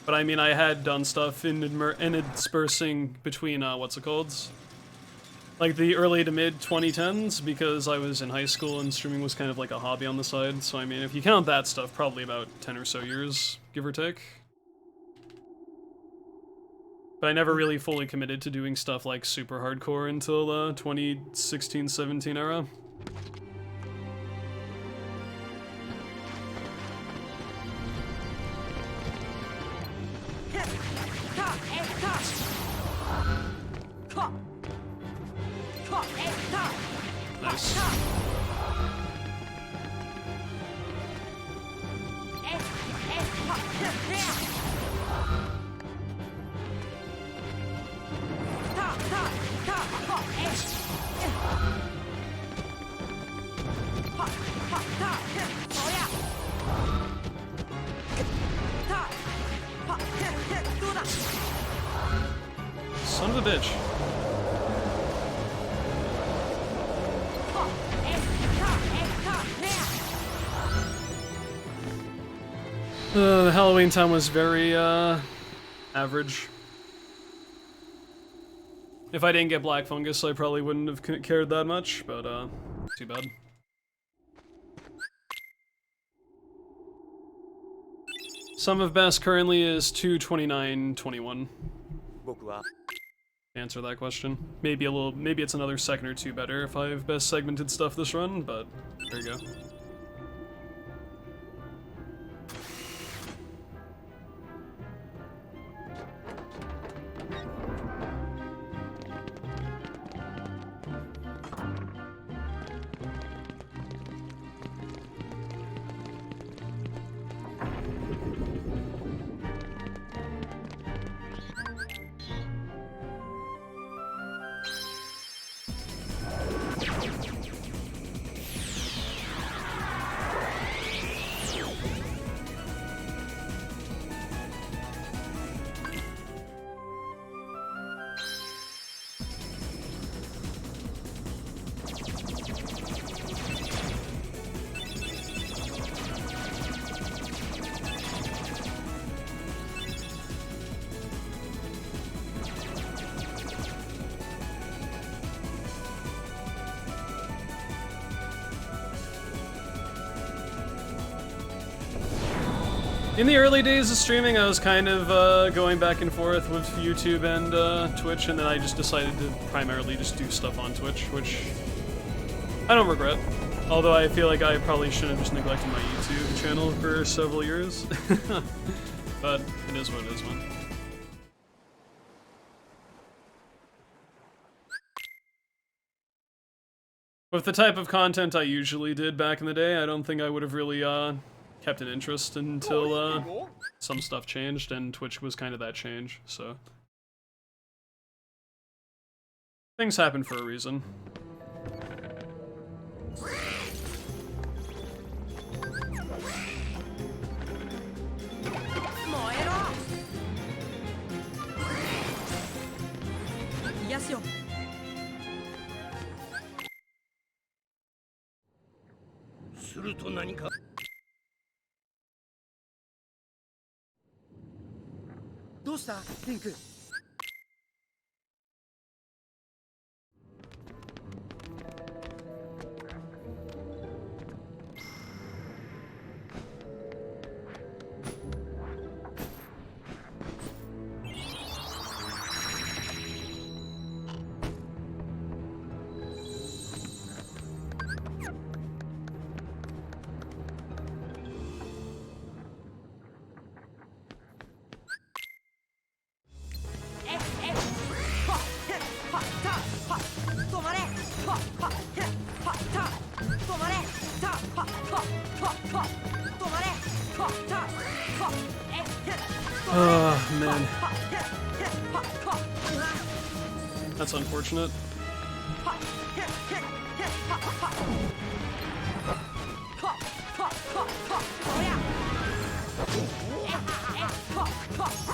But I mean, I had done stuff in interspersing between, what's it called? Like the early to mid 2010s, because I was in high school and streaming was kind of like a hobby on the side. So I mean, if you count that stuff, probably about 10 or so years, give or take. But I never really fully committed to doing stuff like super hardcore until the 2016-17 era. Nice. bitch. The Halloween time was very, average. If I didn't get black fungus, I probably wouldn't have cared that much, but, too bad. Sum of best currently is 229.21. Answer that question. Maybe it's another second or two better if I have best segmented stuff this run, but there you go. In the early days of streaming, I was kind of going back and forth with YouTube and Twitch, and then I just decided to primarily just do stuff on Twitch, which I don't regret. Although I feel like I probably shouldn't have just neglected my YouTube channel for several years. But it is what it is, man. With the type of content I usually did back in the day, I don't think I would have really kept an interest until some stuff changed, and Twitch was kind of that change, so. Things happen for a reason. Oh, man. That's unfortunate.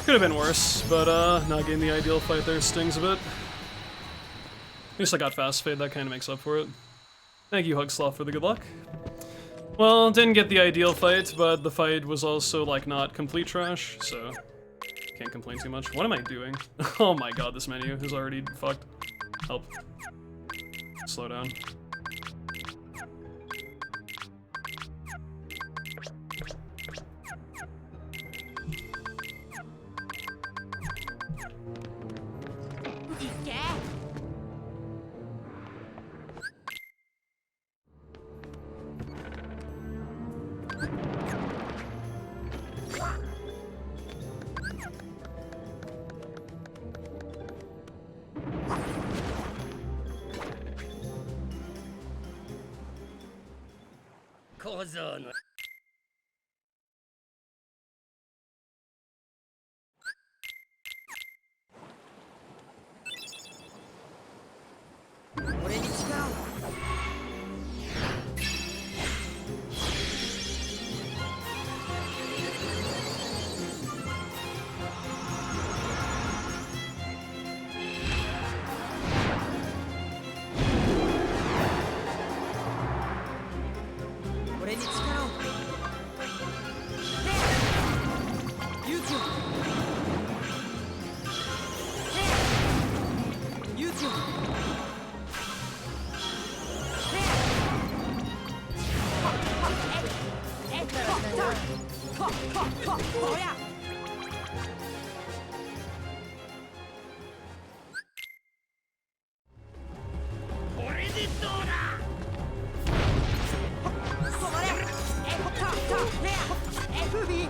Could have been worse, but not getting the ideal fight there stings a bit. At least I got fast fade, that kind of makes up for it. Thank you, Hugsloth, for the good luck. Well, didn't get the ideal fight, but the fight was also, like, not complete trash, so can't complain too much. What am I doing? Oh my god, this menu is already fucked. Help. Slow down.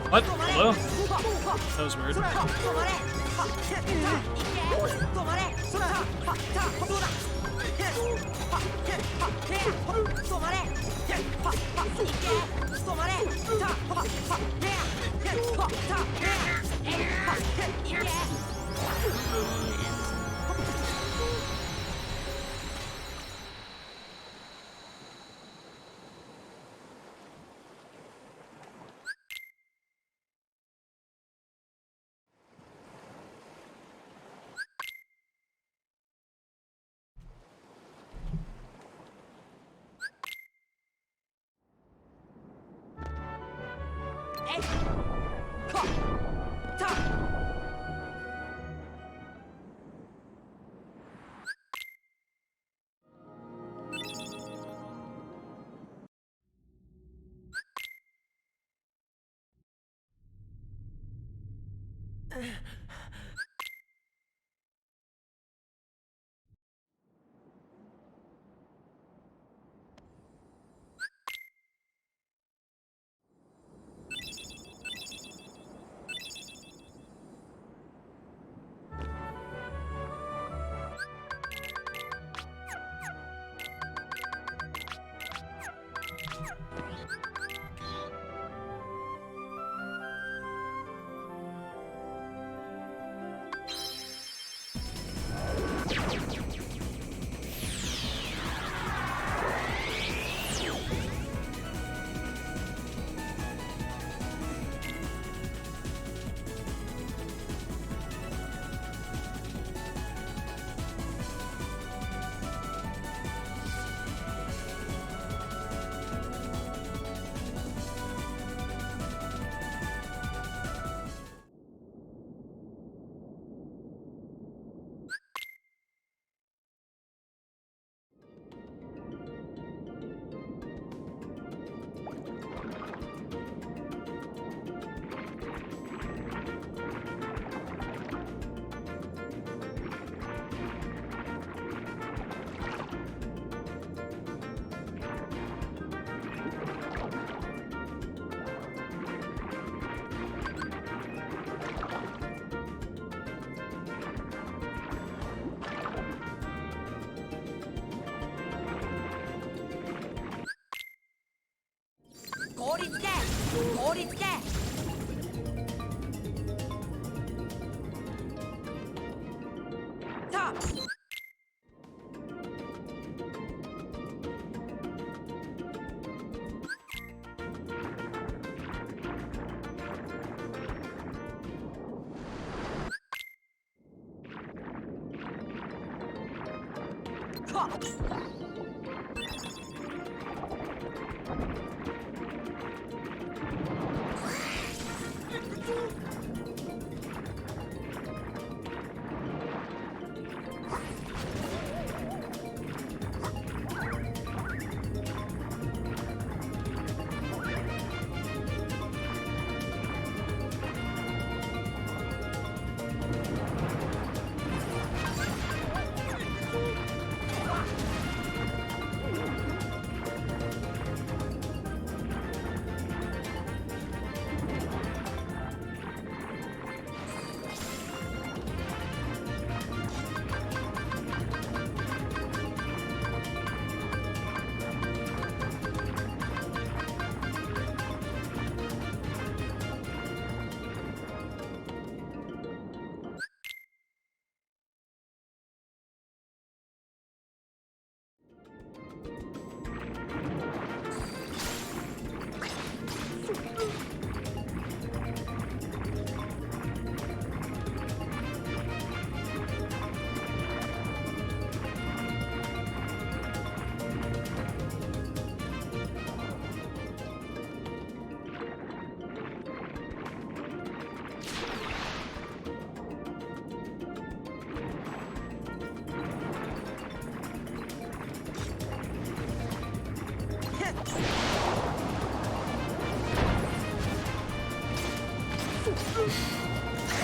What? Hello? That was weird.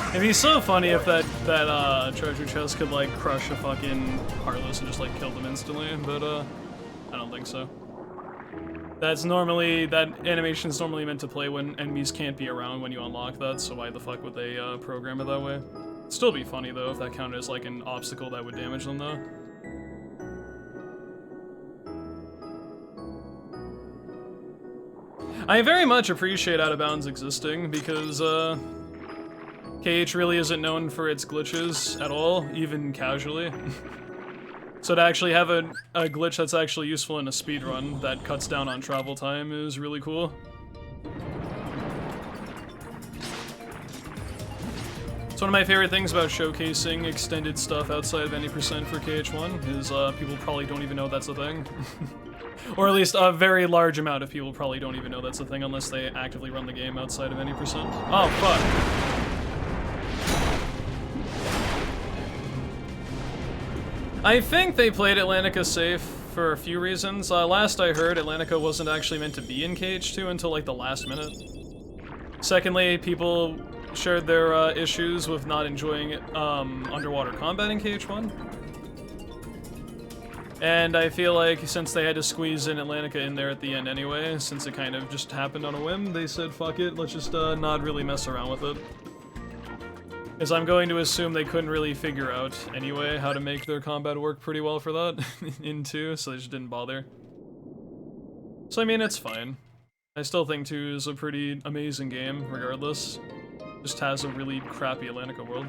It'd be so funny if that treasure chest could like crush a fucking Heartless and just like kill them instantly, but I don't think so. that animation is normally meant to play when enemies can't be around when you unlock that, so why the fuck would they program it that way? It'd still be funny though if that counted as like an obstacle that would damage them though. I very much appreciate Out of Bounds existing because KH really isn't known for its glitches at all, even casually. So to actually have a glitch that's actually useful in a speedrun that cuts down on travel time is really cool. It's one of my favorite things about showcasing extended stuff outside of any percent for KH1 is people probably don't even know that's a thing. Or at least a very large amount of people probably don't even know that's a thing unless they actively run the game outside of any percent. Oh, fuck. I think they played Atlantica safe for a few reasons. Last I heard, Atlantica wasn't actually meant to be in KH2 until like the last minute. Secondly, people shared their issues with not enjoying underwater combat in KH1. And I feel like since they had to squeeze in Atlantica in there at the end anyway, since it kind of just happened on a whim, they said fuck it, let's just not really mess around with it. Because I'm going to assume they couldn't really figure out anyway how to make their combat work pretty well for that in 2, so they just didn't bother. So I mean, it's fine. I still think 2 is a pretty amazing game, regardless. Just has a really crappy Atlantica world.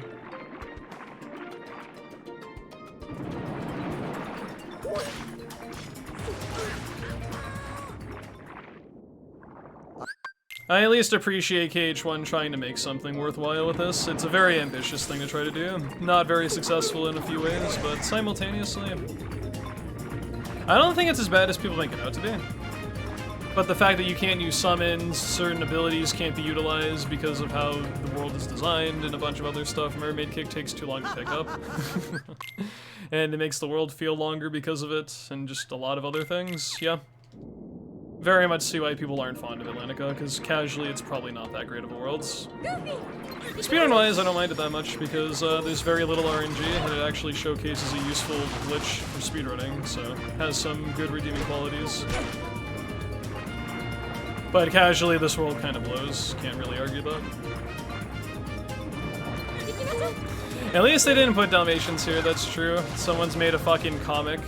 I at least appreciate KH1 trying to make something worthwhile with this. It's a very ambitious thing to try to do. Not very successful in a few ways, but simultaneously, I don't think it's as bad as people make it out to be. But the fact that you can't use summons, certain abilities can't be utilized because of how the world is designed, and a bunch of other stuff. Mermaid Kick takes too long to pick up. And it makes the world feel longer because of it, and just a lot of other things, yeah. Very much see why people aren't fond of Atlantica, because casually it's probably not that great of a world. Speedrun-wise, I don't mind it that much, because there's very little RNG, and it actually showcases a useful glitch for speedrunning, so it has some good redeeming qualities. But casually, this world kind of blows. Can't really argue that. At least they didn't put Dalmatians here, that's true. Someone's made a fucking comic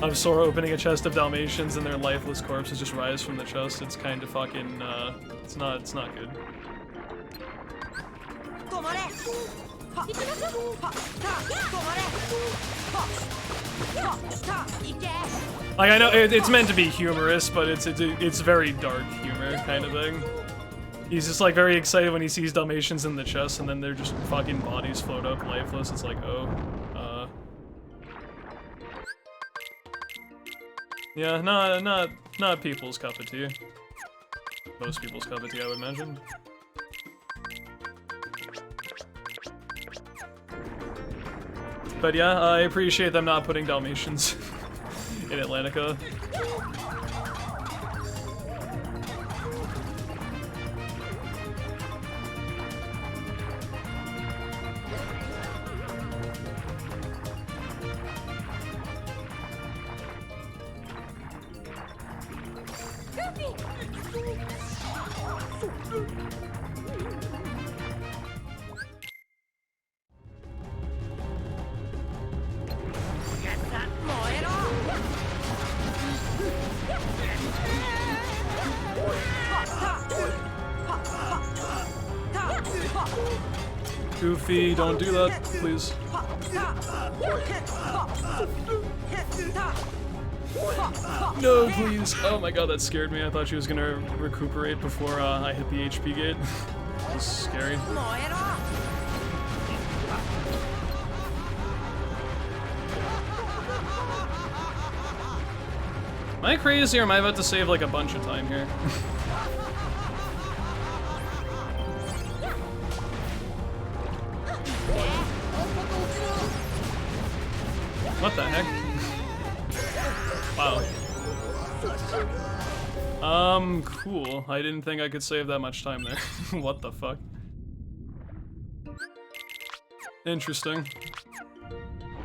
of Sora opening a chest of Dalmatians and their lifeless corpses just rise from the chest. It's kind of fucking, it's not good. Like, I know it's meant to be humorous, but it's very dark humor kind of thing. He's just like very excited when he sees Dalmatians in the chest, and then they're just fucking bodies float up lifeless. It's like, oh, yeah, not people's cup of tea. Most people's cup of tea, I would imagine. But yeah, I appreciate them not putting Dalmatians in Atlantica. Goofy, don't do that, please. No, please. Oh my god, that scared me. I thought she was gonna recuperate before I hit the HP gate. It was scary. Am I crazy or am I about to save like a bunch of time here? What the heck? Wow. Cool. I didn't think I could save that much time there. What the fuck? Interesting.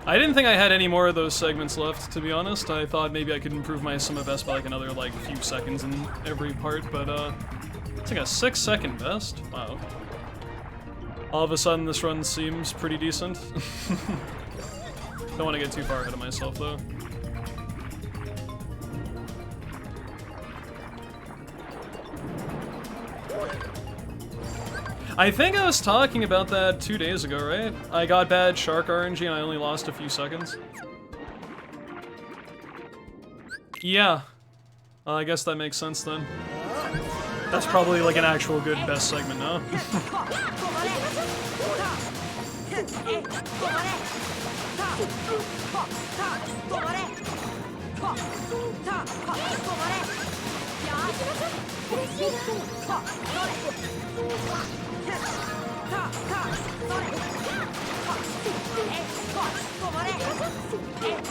I didn't think I had any more of those segments left, to be honest. I thought maybe I could improve my sum of best by like another like few seconds in every part, but it's like a 6-second best? Wow. All of a sudden this run seems pretty decent. Don't want to get too far ahead of myself though. I think I was talking about that 2 days ago, right? I got bad shark RNG and I only lost a few seconds. Yeah. I guess that makes sense then. That's probably like an actual good best segment, no?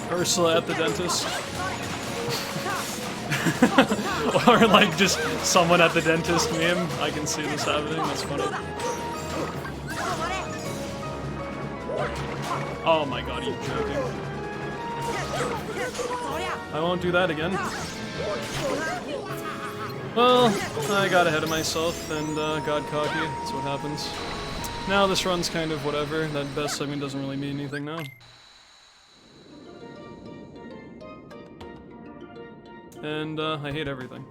Ursula at the dentist. Or like just someone at the dentist meme. I can see this happening, that's funny. Oh my god, are you joking? I won't do that again. Well, I got ahead of myself and got cocky. That's what happens. Now this run's kind of whatever. That best segment doesn't really mean anything now. And I hate everything.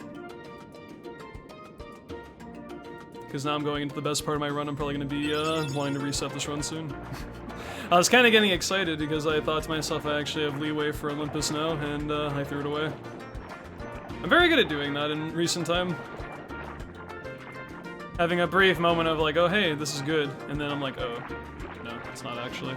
Because now I'm going into the best part of my run. I'm probably going to be wanting to reset this run soon. I was kind of getting excited because I thought to myself I actually have leeway for Olympus now, and I threw it away. I'm very good at doing that in recent time. Having a brief moment of like, oh hey, this is good, and then I'm like, oh, no, it's not actually.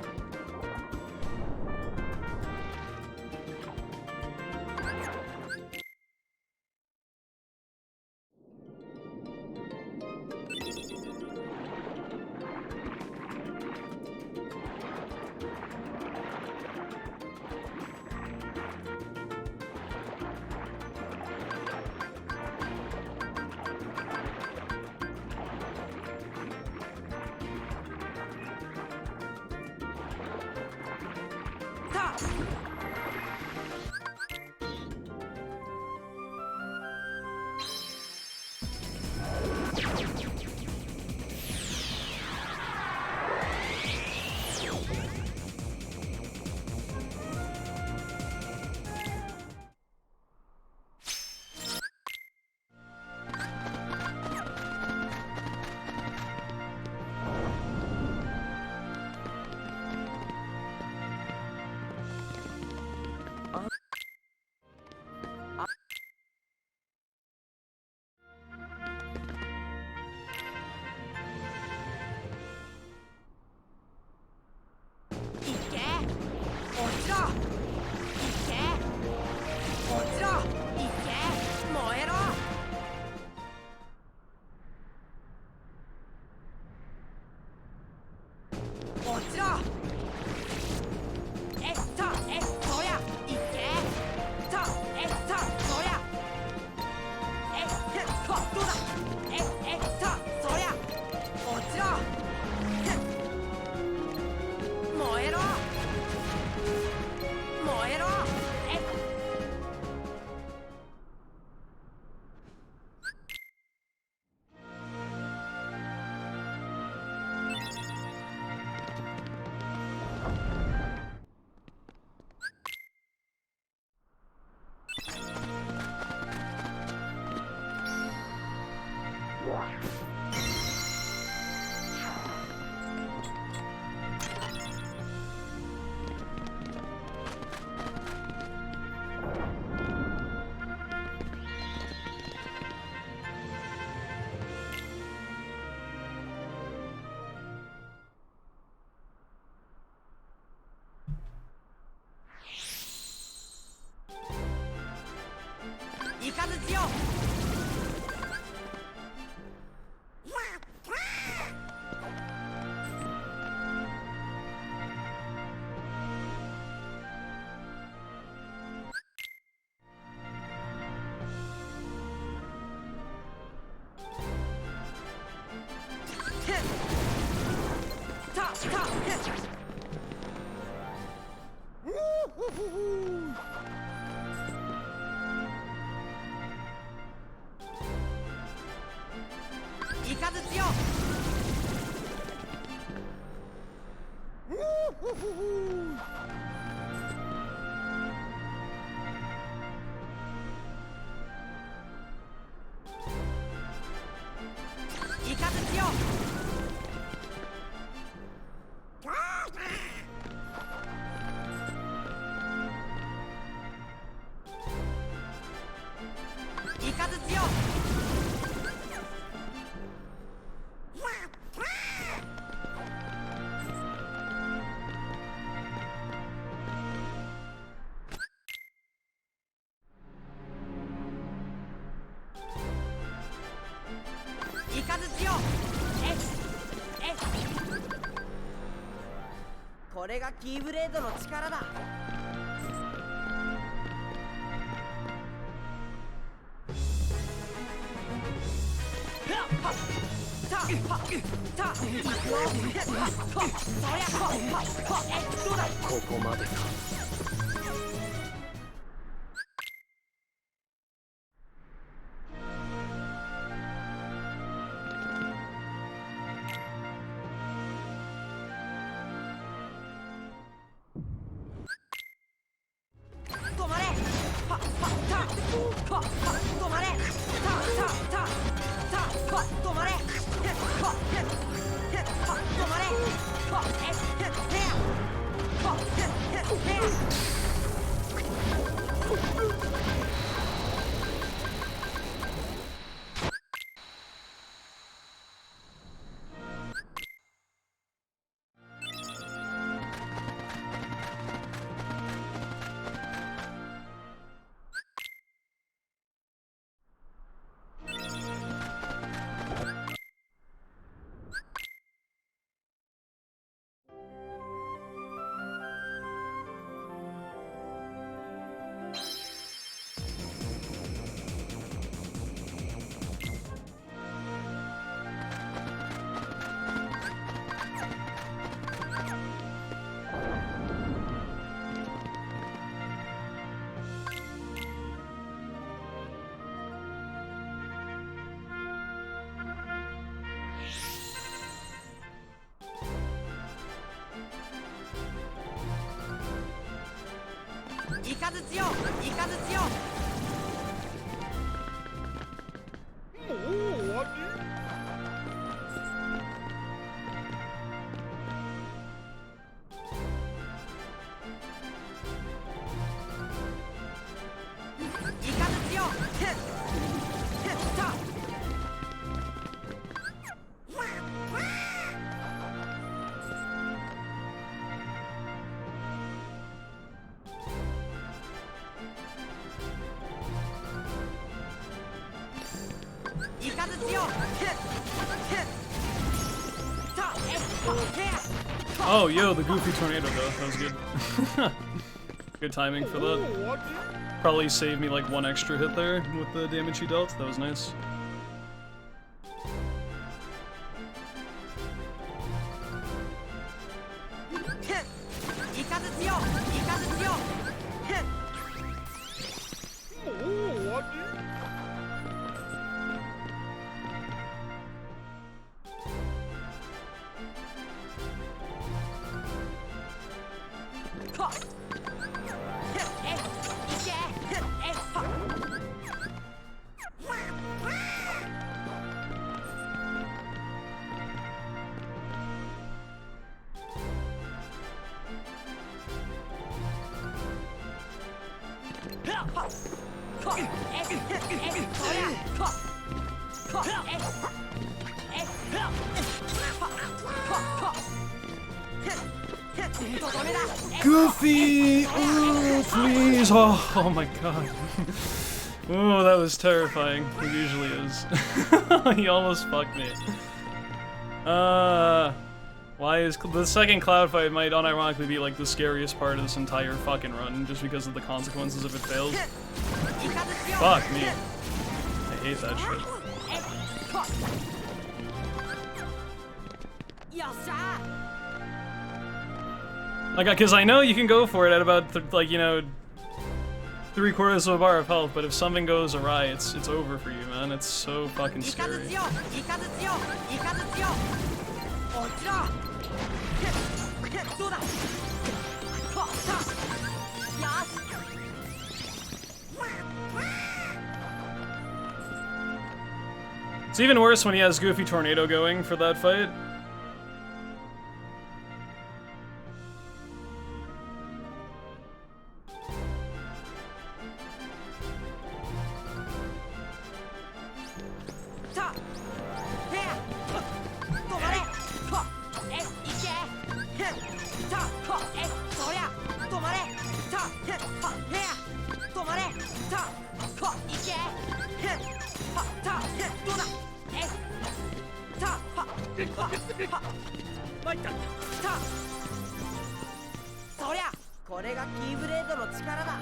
これがキーブレードの力だ。ここまでか。イカズチよ、イカズチよ。もう終わり？イカズチよ。Oh, yo, the goofy tornado though. That was good. Good timing for that. Probably saved me like one extra hit there with the damage he dealt. That was nice. Goofy! Oh, please! Oh my god. Oh, that was terrifying. It usually is. He almost fucked me. Why is the second cloud fight might unironically be like the scariest part of this entire fucking run, just because of the consequences if it fails. Fuck me. I hate that shit. Like, cause I know you can go for it at about like, you know, 3/4 of a bar of health, but if something goes awry, it's over for you, man. It's so fucking scary. It's even worse when he has Goofy Tornado going for that fight. 参った。さそりゃこれがキーブレードの力だ。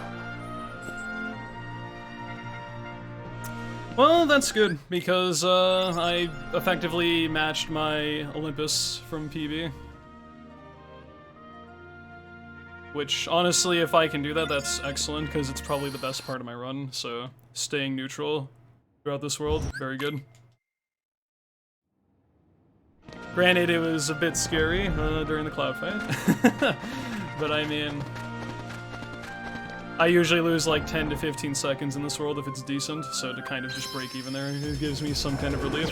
Well, that's good, because I effectively matched my Olympus from PB. Which, honestly, if I can do that, that's excellent, because it's probably the best part of my run, so staying neutral throughout this world, very good. Granted, it was a bit scary during the cloud fight, but I mean, I usually lose like 10 to 15 seconds in this world if it's decent, so to kind of just break even there, it gives me some kind of relief.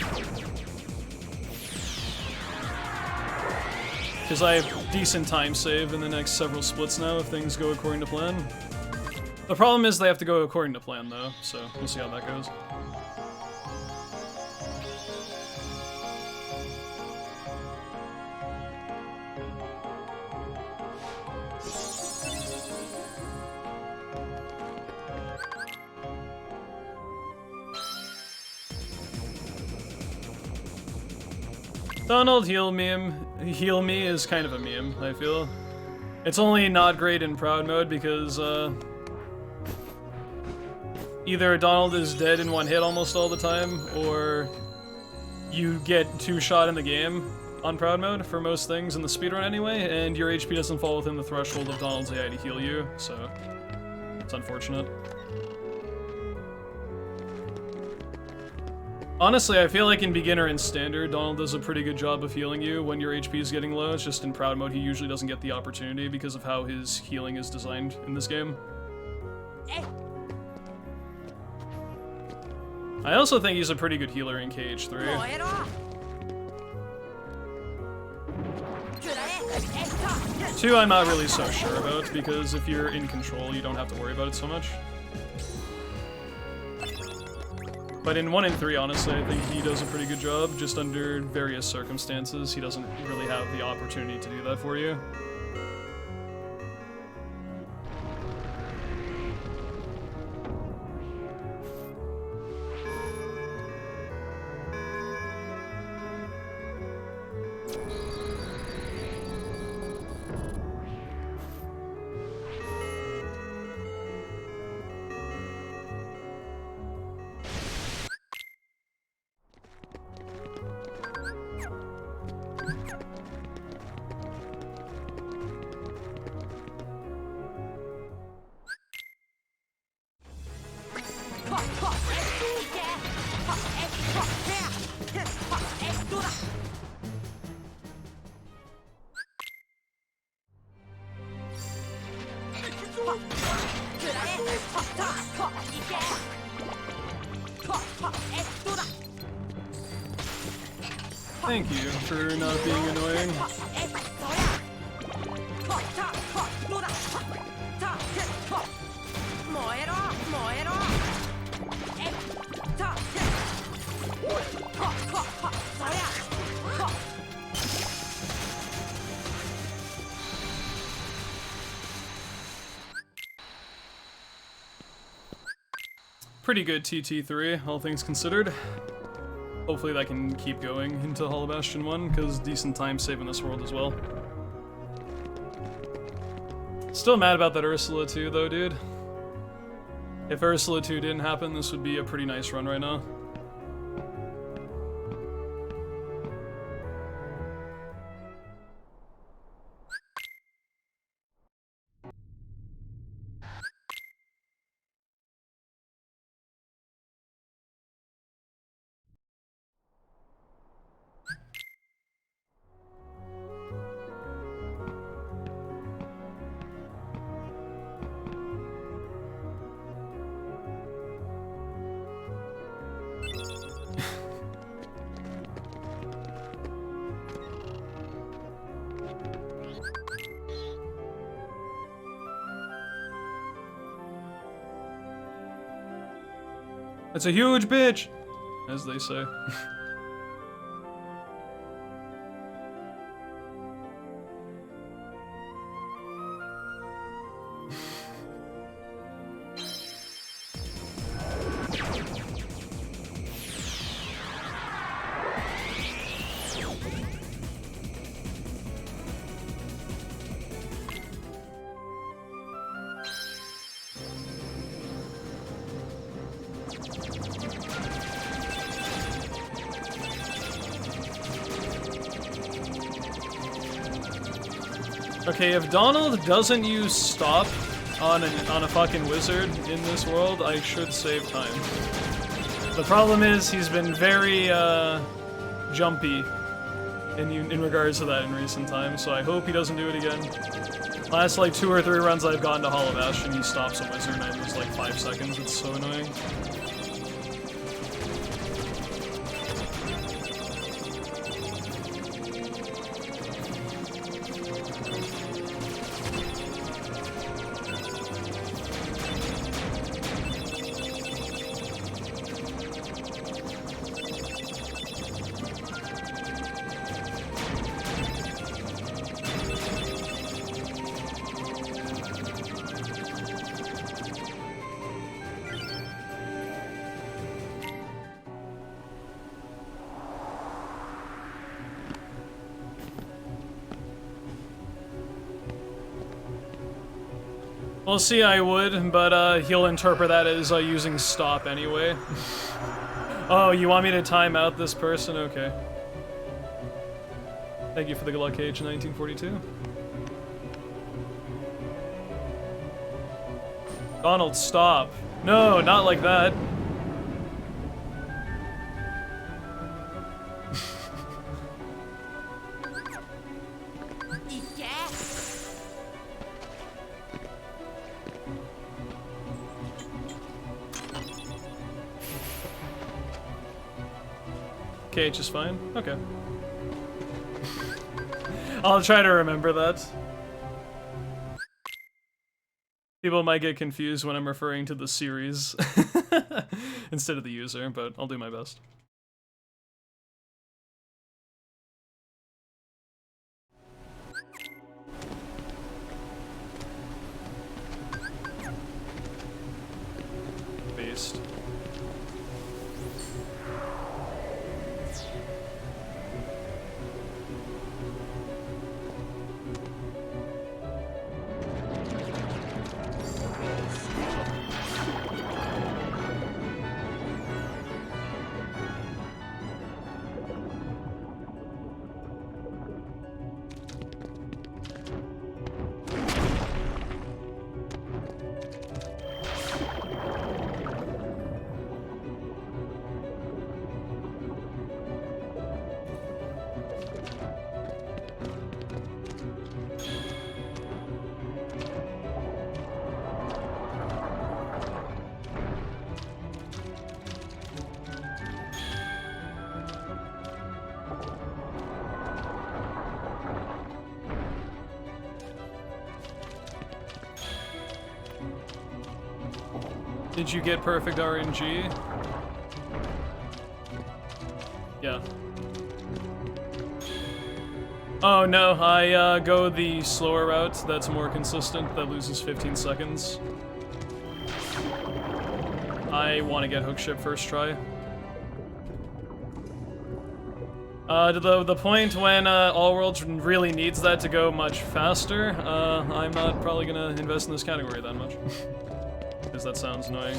Because I have decent time save in the next several splits now if things go according to plan. The problem is they have to go according to plan though, so we'll see how that goes. Donald heal me is kind of a meme, I feel. It's only not great in proud mode because either Donald is dead in one hit almost all the time, or you get two-shot in the game on proud mode for most things in the speedrun anyway, and your HP doesn't fall within the threshold of Donald's AI to heal you, so it's unfortunate. Honestly, I feel like in beginner and standard, Donald does a pretty good job of healing you when your HP is getting low. It's just in proud mode, he usually doesn't get the opportunity because of how his healing is designed in this game. I also think he's a pretty good healer in KH3. Two, I'm not really so sure about, because if you're in control, you don't have to worry about it so much. But in 1 and 3, honestly, I think he does a pretty good job. Just under various circumstances, he doesn't really have the opportunity to do that for you. Thank you for not being annoying. Pretty good TT3, all things considered. Hopefully that can keep going into Hollow Bastion 1, because decent time save in this world as well. Still mad about that Ursula 2 though, dude. If Ursula 2 didn't happen, this would be a pretty nice run right now. It's a huge bitch, as they say. Okay, if Donald doesn't use stop on a fucking wizard in this world, I should save time. The problem is he's been very jumpy in regards to that in recent times, so I hope he doesn't do it again. Last like 2 or 3 runs I've gone to Hall of Ash and he stops a wizard and I lose like 5 seconds. It's so annoying. Well, see, I would, but he'll interpret that as using stop anyway. Oh, you want me to time out this person? Okay. Thank you for the good luck, Cage, 1942. Donald, stop. No, not like that. KH is fine? Okay. I'll try to remember that. People might get confused when I'm referring to the series instead of the user, but I'll do my best. Based. Did you get perfect RNG? Yeah. Oh no, I go the slower route that's more consistent, that loses 15 seconds. I want to get hookship first try. The point when All Worlds really needs that to go much faster, I'm not probably gonna invest in this category that much. Because that sounds annoying.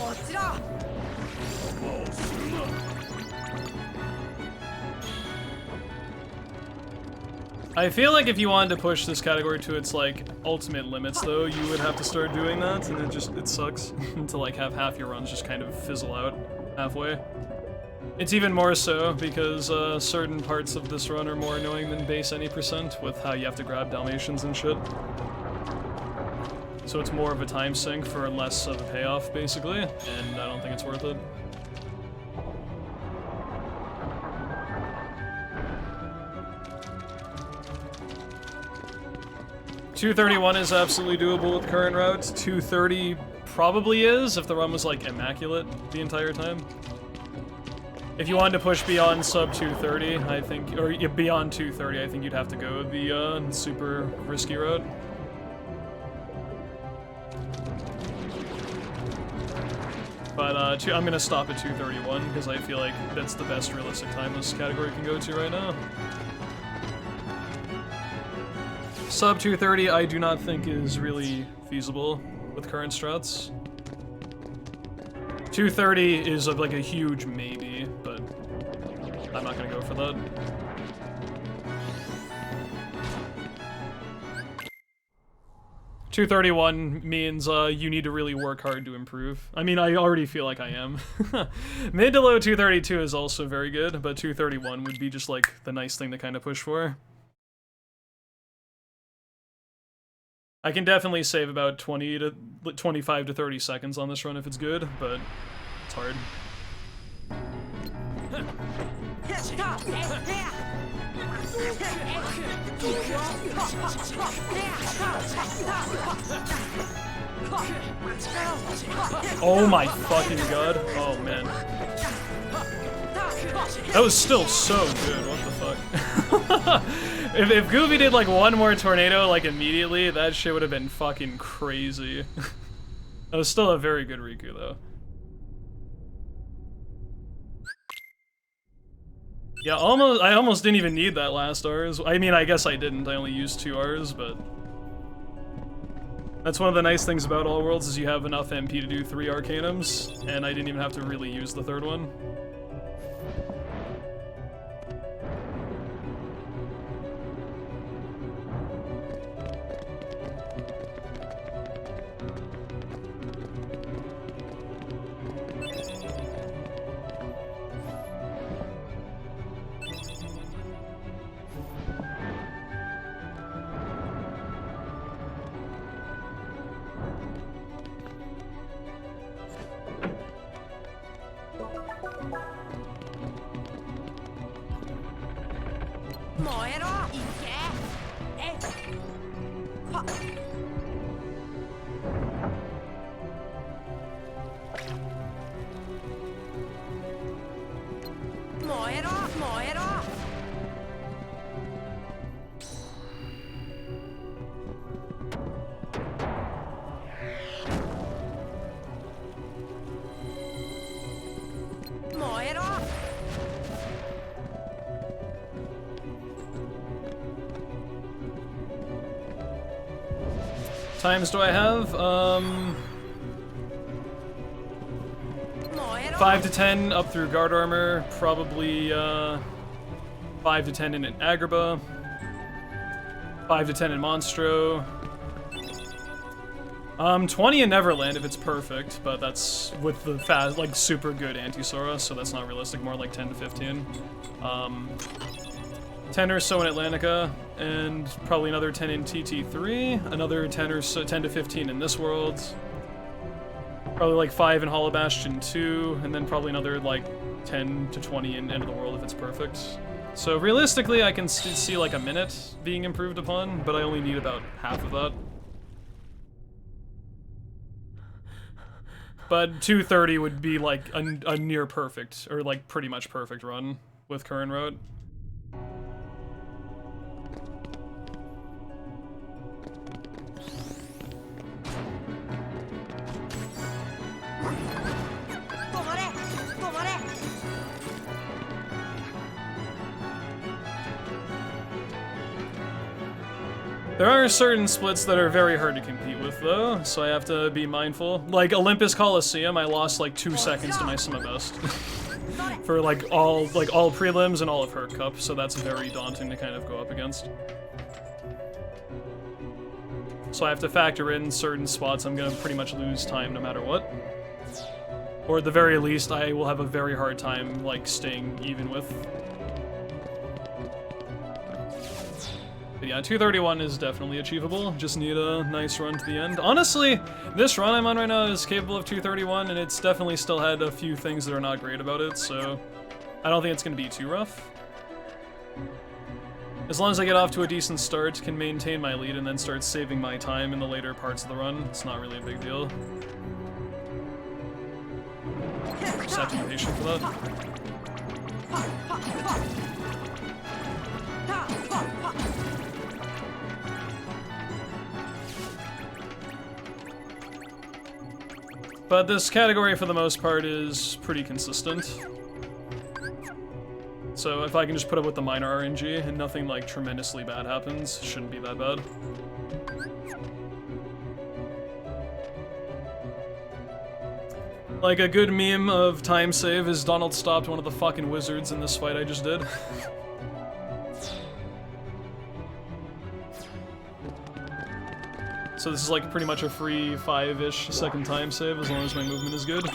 I feel like if you wanted to push this category to its like ultimate limits though, you would have to start doing that, and it sucks to like have half your runs just kind of fizzle out halfway. It's even more so because certain parts of this run are more annoying than base any percent with how you have to grab Dalmatians and shit. So it's more of a time sink for less of a payoff, basically, and I don't think it's worth it. $231 is absolutely doable with current route. $230 probably is, if the run was, like, immaculate the entire time. If you wanted to push beyond sub 230, I think, or beyond 230, I think you'd have to go the super risky route. But I'm gonna stop at 231 because I feel like that's the best realistic time this category can go to right now. Sub 230 I do not think is really feasible with current strats. 230 is like a huge maybe, but I'm not gonna go for that. $231 means you need to really work hard to improve. I mean, I already feel like I am. Mid to low 232 is also very good, but 231 would be just like the nice thing to kind of push for. I can definitely save about 25 to 30 seconds on this run if it's good, but it's hard. Oh my fucking god. Oh man. That was still so good, what the fuck. if Goofy did like one more tornado like immediately, that shit would have been fucking crazy. That was still a very good Riku though. Yeah, I almost didn't even need that last R's. I mean, I guess I didn't. I only used 2 R's, but that's one of the nice things about All Worlds is you have enough MP to do 3 Arcanums, and I didn't even have to really use the 3rd one. Times do I have? 5 to 10 up through guard armor, probably 5 to 10 in Agrabah, 5 to 10 in Monstro, 20 in Neverland if it's perfect, but that's with the fast, like super good anti-Sora, so that's not realistic, more like 10 to 15. 10 or so in Atlantica, and probably another 10 in TT3, another 10 or so, 10 to 15 in this world, probably like 5 in Hollow Bastion 2, and then probably another like 10 to 20 in End of the World if it's perfect. So realistically, I can see like a minute being improved upon, but I only need about half of that. But 230 would be like a near perfect, or like pretty much perfect run with current route. There are certain splits that are very hard to compete with, though, so I have to be mindful. Like Olympus Coliseum, I lost like 2 seconds to my Summa Best for like all prelims and all of Herc Cup, so that's very daunting to kind of go up against. So I have to factor in certain spots I'm gonna pretty much lose time no matter what. Or at the very least, I will have a very hard time like staying even with. But yeah, 231 is definitely achievable. Just need a nice run to the end. Honestly, this run I'm on right now is capable of 231, and it's definitely still had a few things that are not great about it, so I don't think it's going to be too rough. As long as I get off to a decent start, can maintain my lead, and then start saving my time in the later parts of the run, it's not really a big deal. Just have to be patient for that. But this category, for the most part, is pretty consistent. So if I can just put up with the minor RNG and nothing like tremendously bad happens, shouldn't be that bad. Like, a good meme of time save is Donald stopped one of the fucking wizards in this fight I just did. So this is like pretty much a free 5-ish second time save as long as my movement is good.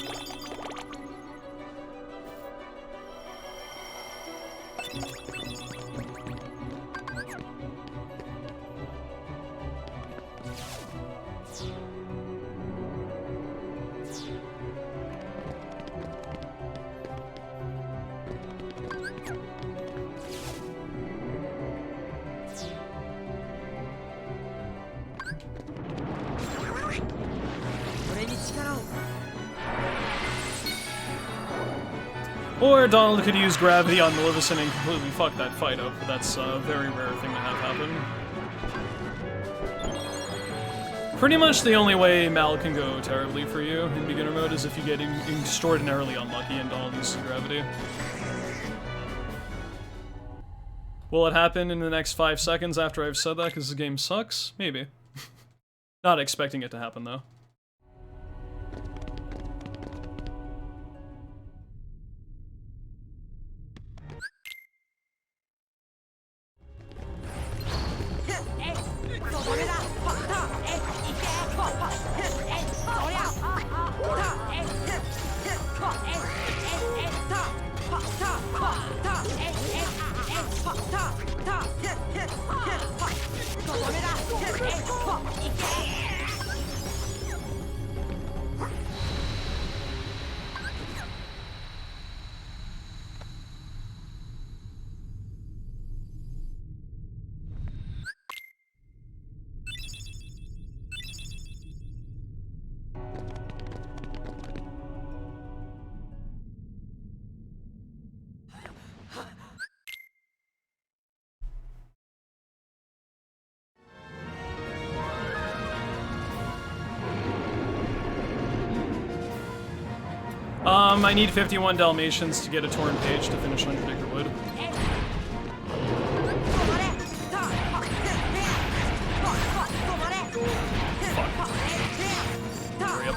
Or Donald could use gravity on Maleficent and completely fuck that fight up. That's a very rare thing to have happen. Pretty much the only way Mal can go terribly for you in beginner mode is if you get extraordinarily unlucky and Donald uses gravity. Will it happen in the next 5 seconds after I've said that because the game sucks? Maybe. Not expecting it to happen though. I need 51 Dalmatians to get a torn page to finish Undertaker Wood. Hurry up.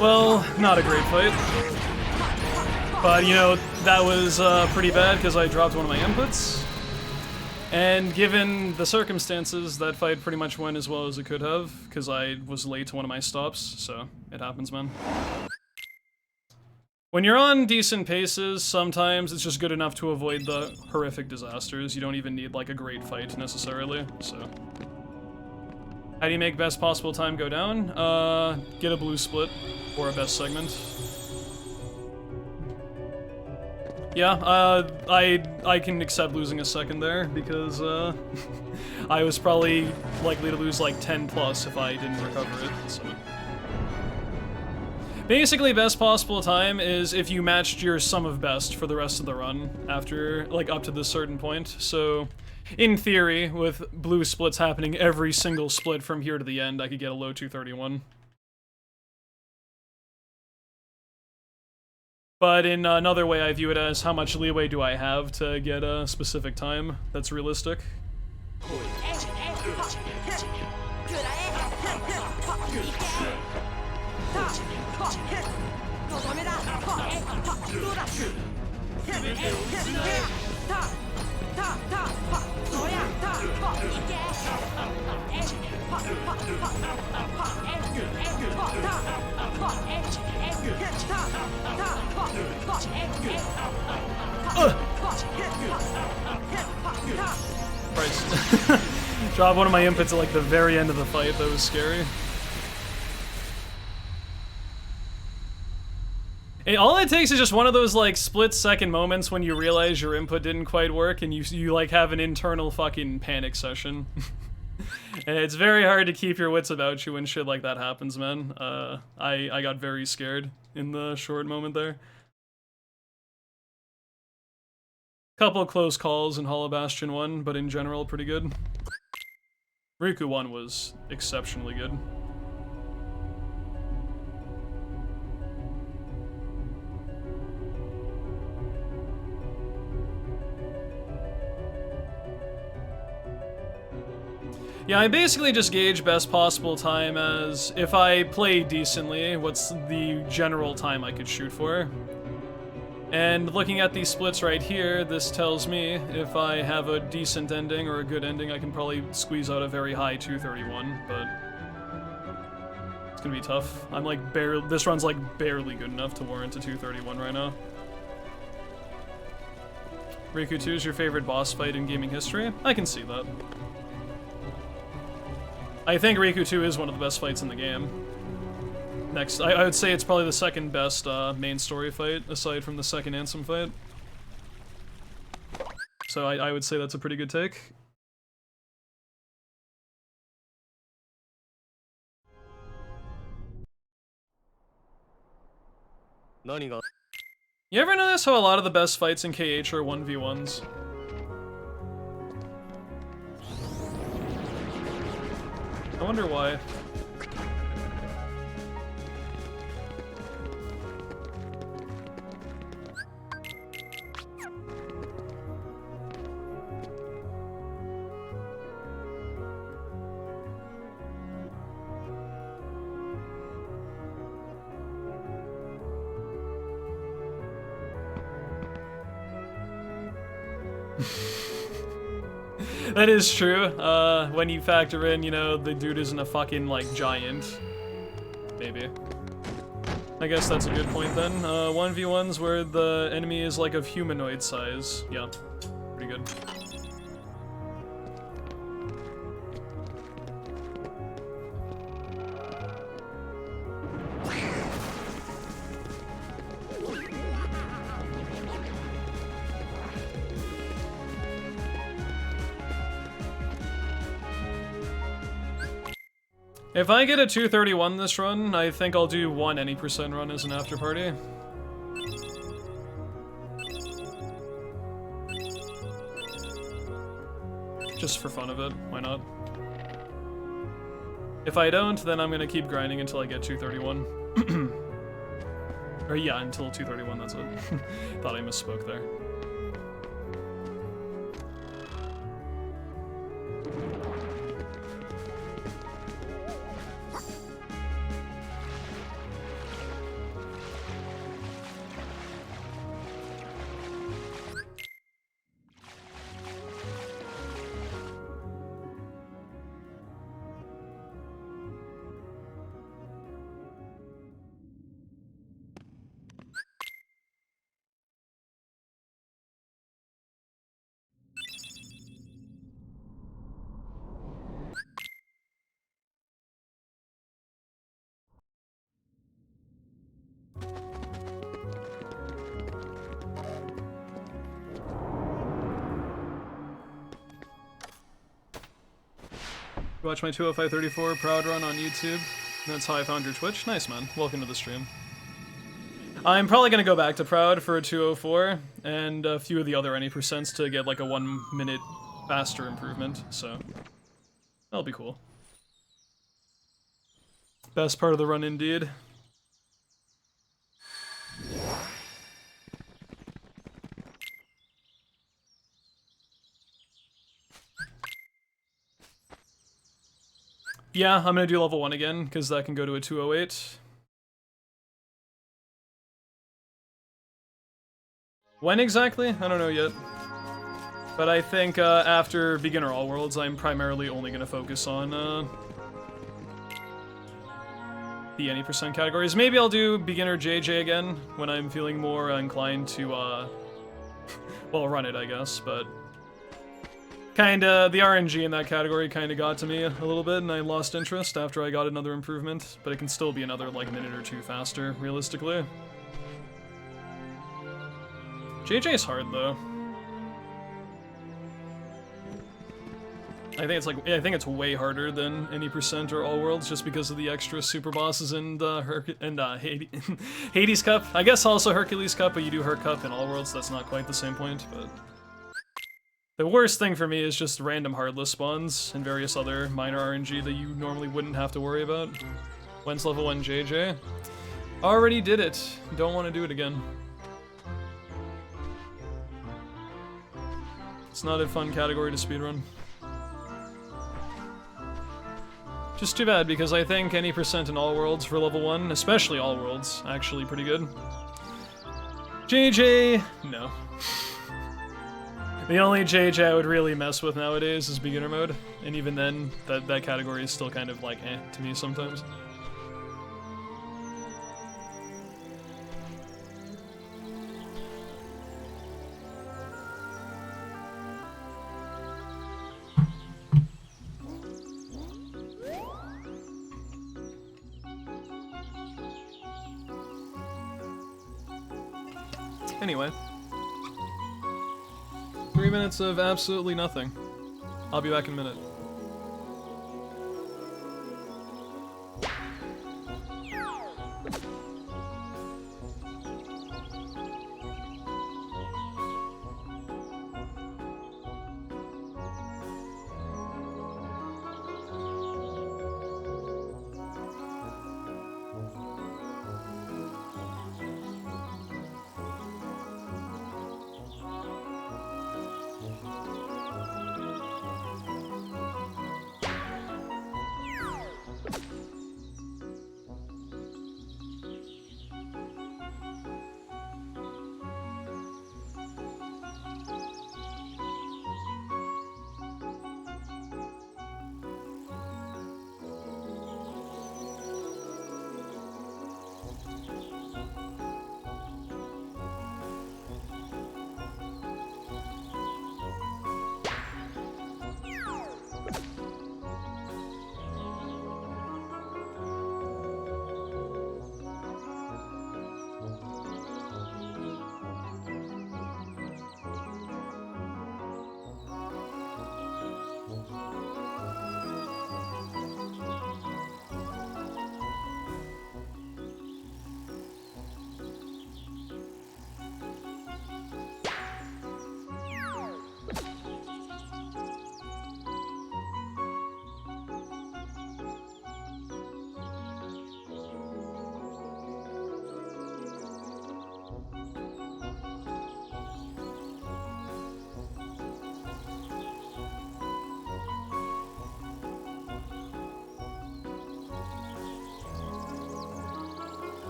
Well, not a great fight. But, you know, that was pretty bad because I dropped one of my inputs. And given the circumstances, that fight pretty much went as well as it could have because I was late to one of my stops, so it happens, man. When you're on decent paces, sometimes it's just good enough to avoid the horrific disasters. You don't even need, like, a great fight, necessarily, so... How do you make best possible time go down? Get a blue split, or a best segment. Yeah, I can accept losing a second there, because, I was probably likely to lose, like, 10 plus if I didn't recover it, so... Basically, best possible time is if you matched your sum of best for the rest of the run, after, like, up to this certain point, so... In theory, with blue splits happening every single split from here to the end, I could get a low 231. But in another way, I view it as how much leeway do I have to get a specific time that's realistic. Christ. Drop one of my inputs at like the very end of the fight, that was scary. And all it takes is just one of those like split-second moments when you realize your input didn't quite work and you like have an internal fucking panic session. And it's very hard to keep your wits about you when shit like that happens, man. I got very scared in the short moment there. Couple close calls in Hollow Bastion 1, but in general, pretty good. Riku 1 was exceptionally good. Yeah, I basically just gauge best possible time as if I play decently, what's the general time I could shoot for. And looking at these splits right here, this tells me if I have a decent ending or a good ending, I can probably squeeze out a very high 231, but it's gonna be tough. I'm like barely, this run's like barely good enough to warrant a 231 right now. Riku 2 is your favorite boss fight in gaming history? I can see that. I think Riku 2 is one of the best fights in the game. Next, I would say it's probably the second best main story fight, aside from the second Ansem fight. So I would say that's a pretty good take. Nani ga? You ever notice how a lot of the best fights in KH are 1v1s? I wonder why. That is true. When you factor in, you know, the dude isn't a fucking, like, giant. Maybe. I guess that's a good point then. 1v1s where the enemy is, like, of humanoid size. Yeah. Pretty good. If I get a 231 this run, I think I'll do one any percent run as an after party. Just for fun of it, why not? If I don't, then I'm gonna keep grinding until I get 231. Or yeah, until 231, that's it. Thought I misspoke there. Watch my 20534 Proud Run on YouTube. That's how I found your Twitch. Nice, man. Welcome to the stream. I'm probably gonna go back to Proud for a 204 and a few of the other any percents to get like a 1 minute faster improvement, so that'll be cool. Best part of the run indeed. Yeah, I'm gonna do level 1 again, because that can go to a 208. When exactly? I don't know yet. But I think after Beginner All Worlds, I'm primarily only gonna focus on the any percent categories. Maybe I'll do Beginner JJ again, when I'm feeling more inclined to, well, run it, I guess, but... Kinda, the RNG in that category kinda got to me a little bit, and I lost interest after I got another improvement, but it can still be another, like, minute or two faster, realistically. JJ's hard, though. I think it's way harder than any percent or All Worlds, just because of the extra super bosses and Hades Cup. I guess also Hercules Cup, but you do Her Cup in All Worlds, so that's not quite the same point, but... The worst thing for me is just random heartless spawns and various other minor RNG that you normally wouldn't have to worry about. When's level 1 JJ? Already did it. Don't want to do it again. It's not a fun category to speedrun. Just too bad, because I think any percent in all worlds for level 1, especially all worlds, actually pretty good. JJ, no. The only JJ I would really mess with nowadays is beginner mode, and even then, that category is still kind of like eh to me sometimes. Anyway. 3 minutes of absolutely nothing. I'll be back in a minute.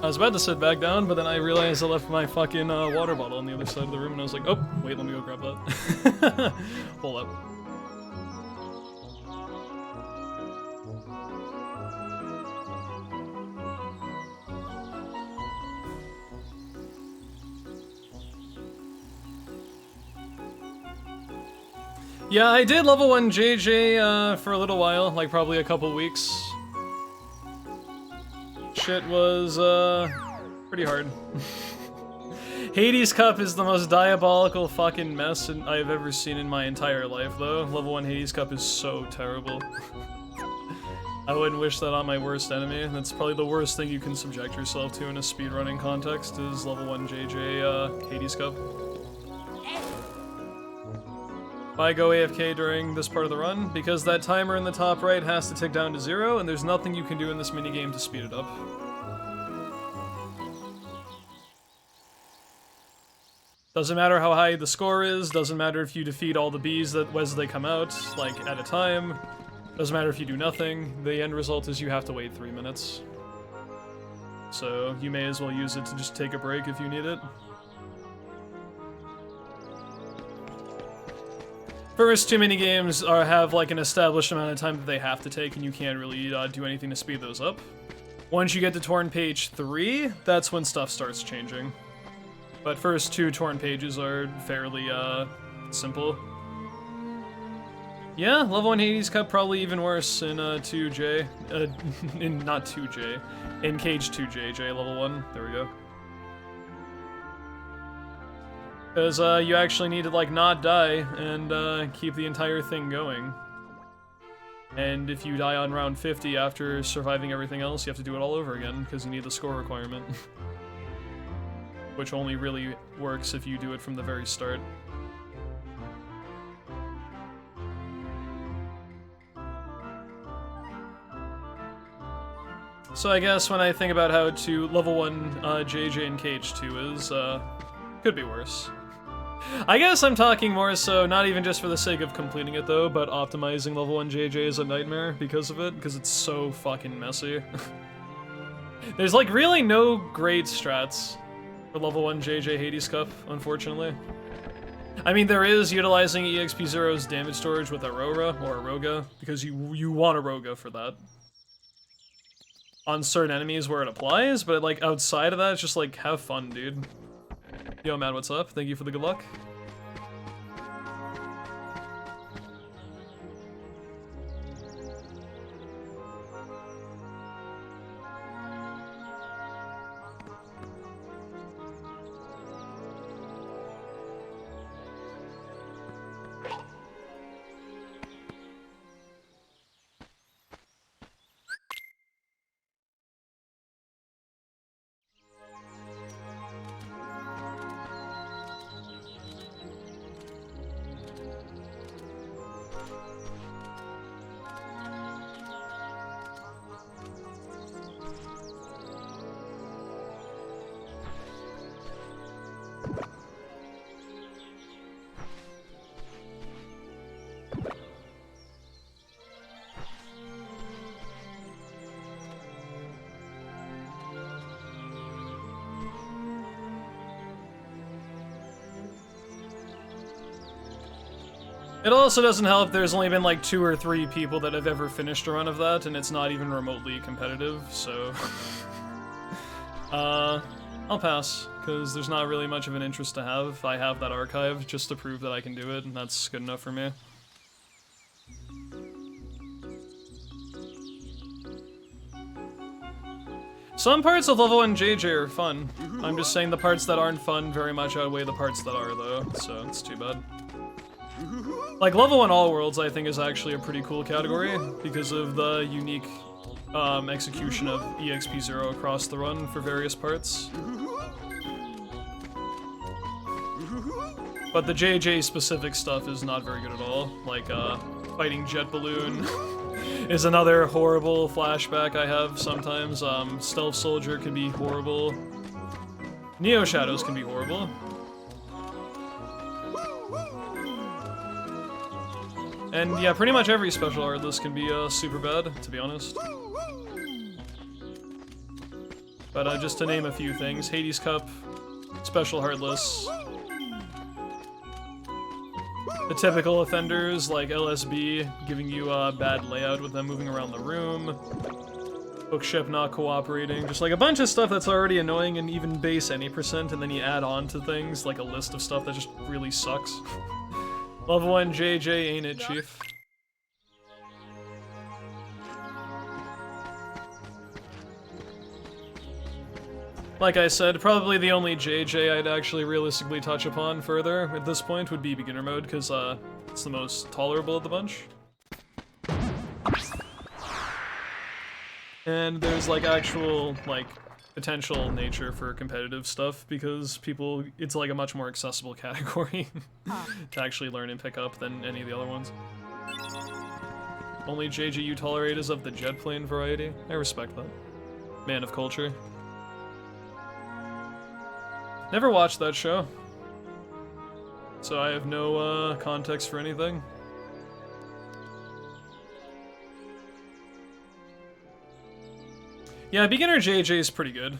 I was about to sit back down, but then I realized I left my fucking water bottle on the other side of the room, and I was like, oh, wait, let me go grab that. Hold up. Yeah, I did level 1 JJ for a little while, like probably a couple weeks. Shit was, pretty hard. Hades Cup is the most diabolical fucking mess I've ever seen in my entire life, though. Level 1 Hades Cup is so terrible. I wouldn't wish that on my worst enemy. That's probably the worst thing you can subject yourself to in a speedrunning context, is level 1 JJ, Hades Cup. Why go AFK during this part of the run? Because that timer in the top right has to tick down to 0, and there's nothing you can do in this minigame to speed it up. Doesn't matter how high the score is, doesn't matter if you defeat all the bees as they come out, like, at a time. Doesn't matter if you do nothing, the end result is you have to wait 3 minutes. So, you may as well use it to just take a break if you need it. First too many games have like an established amount of time that they have to take, and you can't really do anything to speed those up. Once you get to Torn Page 3, that's when stuff starts changing. But first 2 Torn Pages are fairly simple. Yeah, level 1 Hades Cup probably even worse in 2J. Not 2J. In Cage 2JJ, level 1. There we go. Because you actually need to, like, not die and keep the entire thing going. And if you die on round 50 after surviving everything else, you have to do it all over again, because you need the score requirement. Which only really works if you do it from the very start. So I guess when I think about how to level 1 JJ in KH2 is, could be worse. I guess I'm talking more so not even just for the sake of completing it though, but optimizing level 1 JJ is a nightmare because of it, because it's so fucking messy. There's like really no great strats for level 1 JJ Hades Cup, unfortunately. I mean, there is utilizing EXP Zero's damage storage with Aurora or Aroga, because you want Aroga for that. On certain enemies where it applies, but like outside of that, it's just like, have fun, dude. Yo, man, what's up? Thank you for the good luck. It also doesn't help there's only been like 2 or 3 people that have ever finished a run of that, and it's not even remotely competitive, so... I'll pass, because there's not really much of an interest to have. I have that archive just to prove that I can do it, and that's good enough for me. Some parts of level 1 JJ are fun. I'm just saying the parts that aren't fun very much outweigh the parts that are, though, so it's too bad. Like, level 1 All Worlds, I think, is actually a pretty cool category because of the unique execution of EXP Zero across the run for various parts. But the JJ specific stuff is not very good at all. Like, fighting Jet Balloon is another horrible flashback I have sometimes. Stealth Soldier can be horrible. Neo Shadows can be horrible. And yeah, pretty much every special art list can be super bad, to be honest. But just to name a few things, Hades Cup, special art lists, the typical offenders like LSB giving you a bad layout with them moving around the room, Bookship not cooperating, just like a bunch of stuff that's already annoying and even base any percent, and then you add on to things like a list of stuff that just really sucks. Level 1 JJ, ain't it, Chief? Like I said, probably the only JJ I'd actually realistically touch upon further at this point would be beginner mode, because it's the most tolerable of the bunch. And there's like actual, like, potential nature for competitive stuff because people, it's like a much more accessible category to actually learn and pick up than any of the other ones. Only JJ you tolerate is of the jet plane variety. I respect that. Man of culture. Never watched that show, so I have no context for anything. Yeah, beginner JJ is pretty good,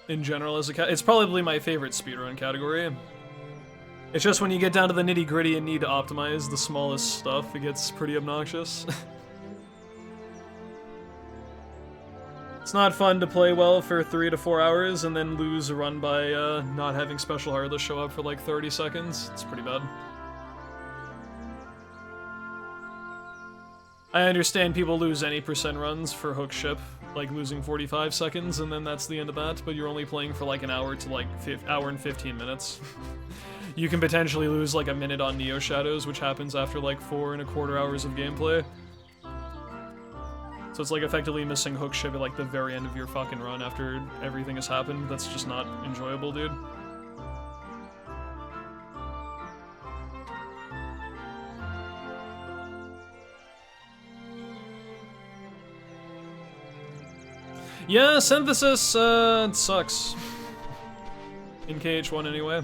in general, as a it's probably my favorite speedrun category. It's just when you get down to the nitty-gritty and need to optimize the smallest stuff, it gets pretty obnoxious. It's not fun to play well for 3 to 4 hours and then lose a run by not having special heartless show up for like 30 seconds. It's pretty bad. I understand people lose any percent runs for hook ship, like losing 45 seconds, and then that's the end of that, but you're only playing for like an hour to like hour and 15 minutes. You can potentially lose like a minute on Neo Shadows, which happens after like 4¼ hours of gameplay. So it's like effectively missing hook ship at like the very end of your fucking run after everything has happened. That's just not enjoyable, dude. Yeah, synthesis, it sucks. In KH1 anyway.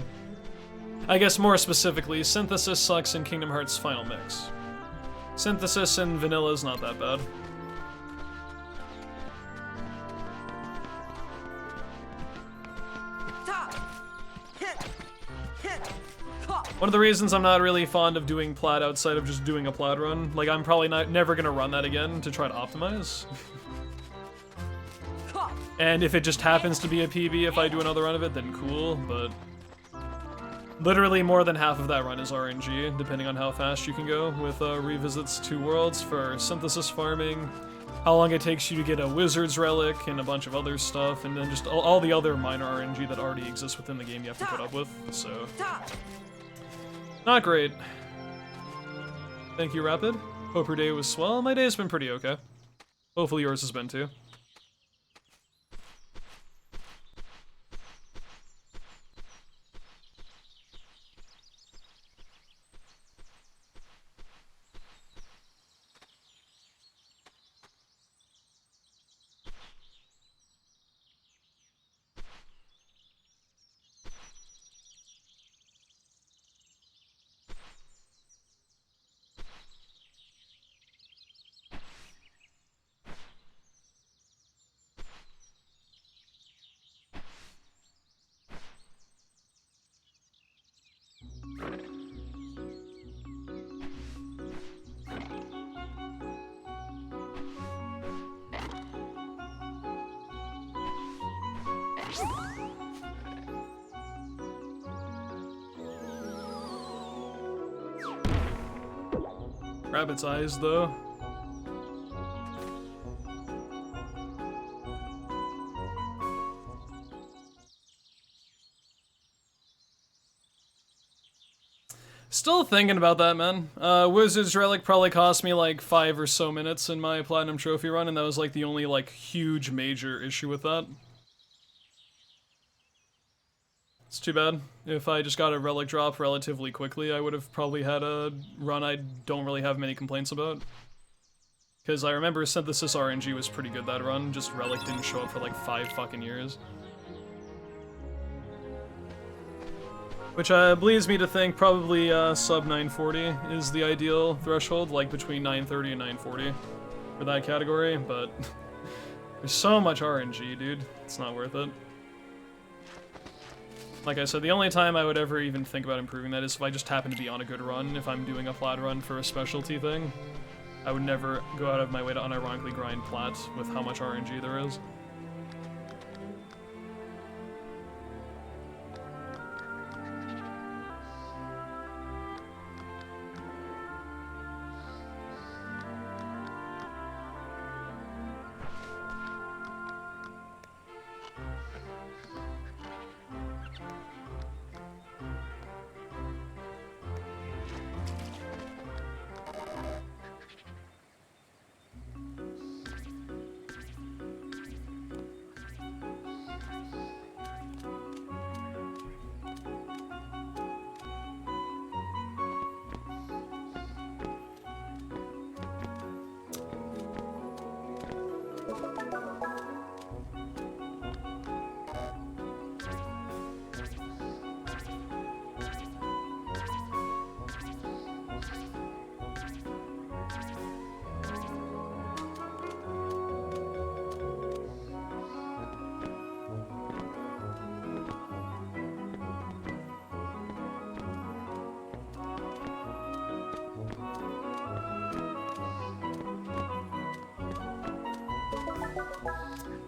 I guess more specifically, synthesis sucks in Kingdom Hearts Final Mix. Synthesis in vanilla is not that bad. One of the reasons I'm not really fond of doing plat outside of just doing a plat run, like I'm probably never gonna run that again to try to optimize. And if it just happens to be a PB if I do another run of it, then cool, but literally more than half of that run is RNG, depending on how fast you can go with revisits to worlds for synthesis farming, how long it takes you to get a wizard's relic, and a bunch of other stuff, and then just all the other minor RNG that already exists within the game you have to put up with, so... Not great. Thank you, Rapid. Hope your day was swell. My day's been pretty okay. Hopefully yours has been too. Rabbit's eyes, though. Still thinking about that, man. Wizard's Relic probably cost me like 5 or so minutes in my Platinum Trophy run, and that was like the only like huge major issue with that. It's too bad. If I just got a relic drop relatively quickly, I would have probably had a run I don't really have many complaints about. Because I remember Synthesis RNG was pretty good that run, just relic didn't show up for like 5 fucking years. Which bleeds me to think probably sub 940 is the ideal threshold, like between 930 and 940 for that category, but there's so much RNG, dude. It's not worth it. Like I said, the only time I would ever even think about improving that is if I just happen to be on a good run. If I'm doing a plat run for a specialty thing, I would never go out of my way to unironically grind plat with how much RNG there is.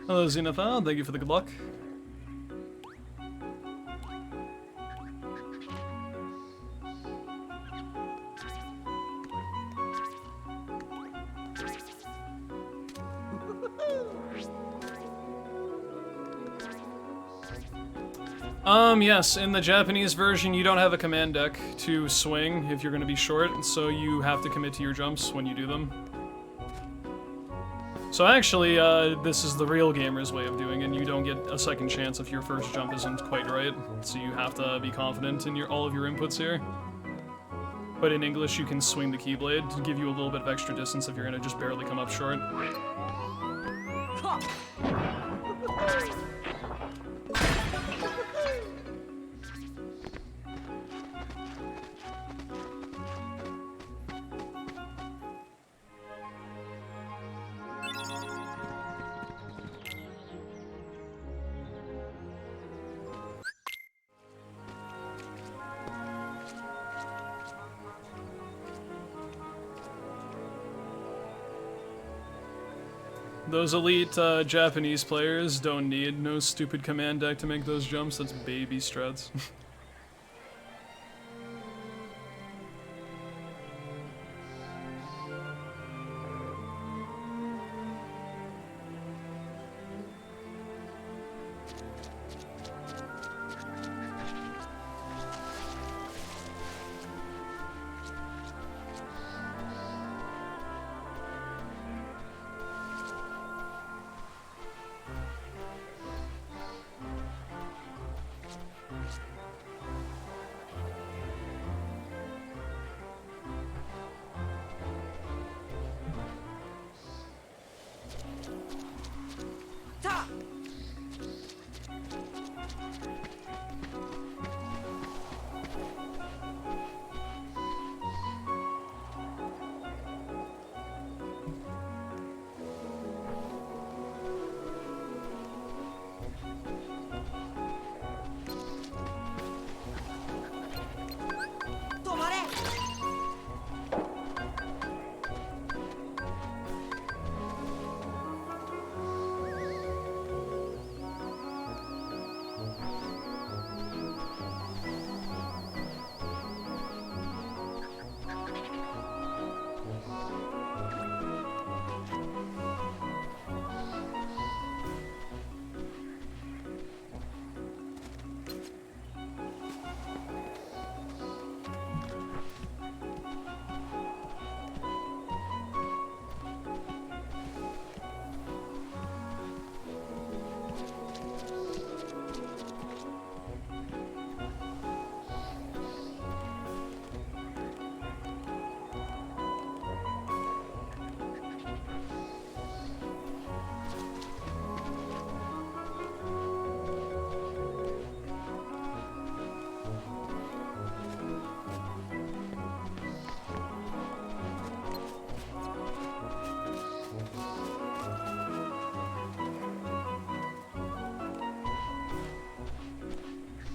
Hello, Zenithal. Thank you for the good luck. Yes, in the Japanese version, you don't have a command deck to swing if you're going to be short, so you have to commit to your jumps when you do them. So actually, this is the real gamer's way of doing it, and you don't get a second chance if your first jump isn't quite right, so you have to be confident in all of your inputs here. But in English, you can swing the Keyblade to give you a little bit of extra distance if you're going to just barely come up short. Those elite Japanese players don't need no stupid command deck to make those jumps. That's baby strats.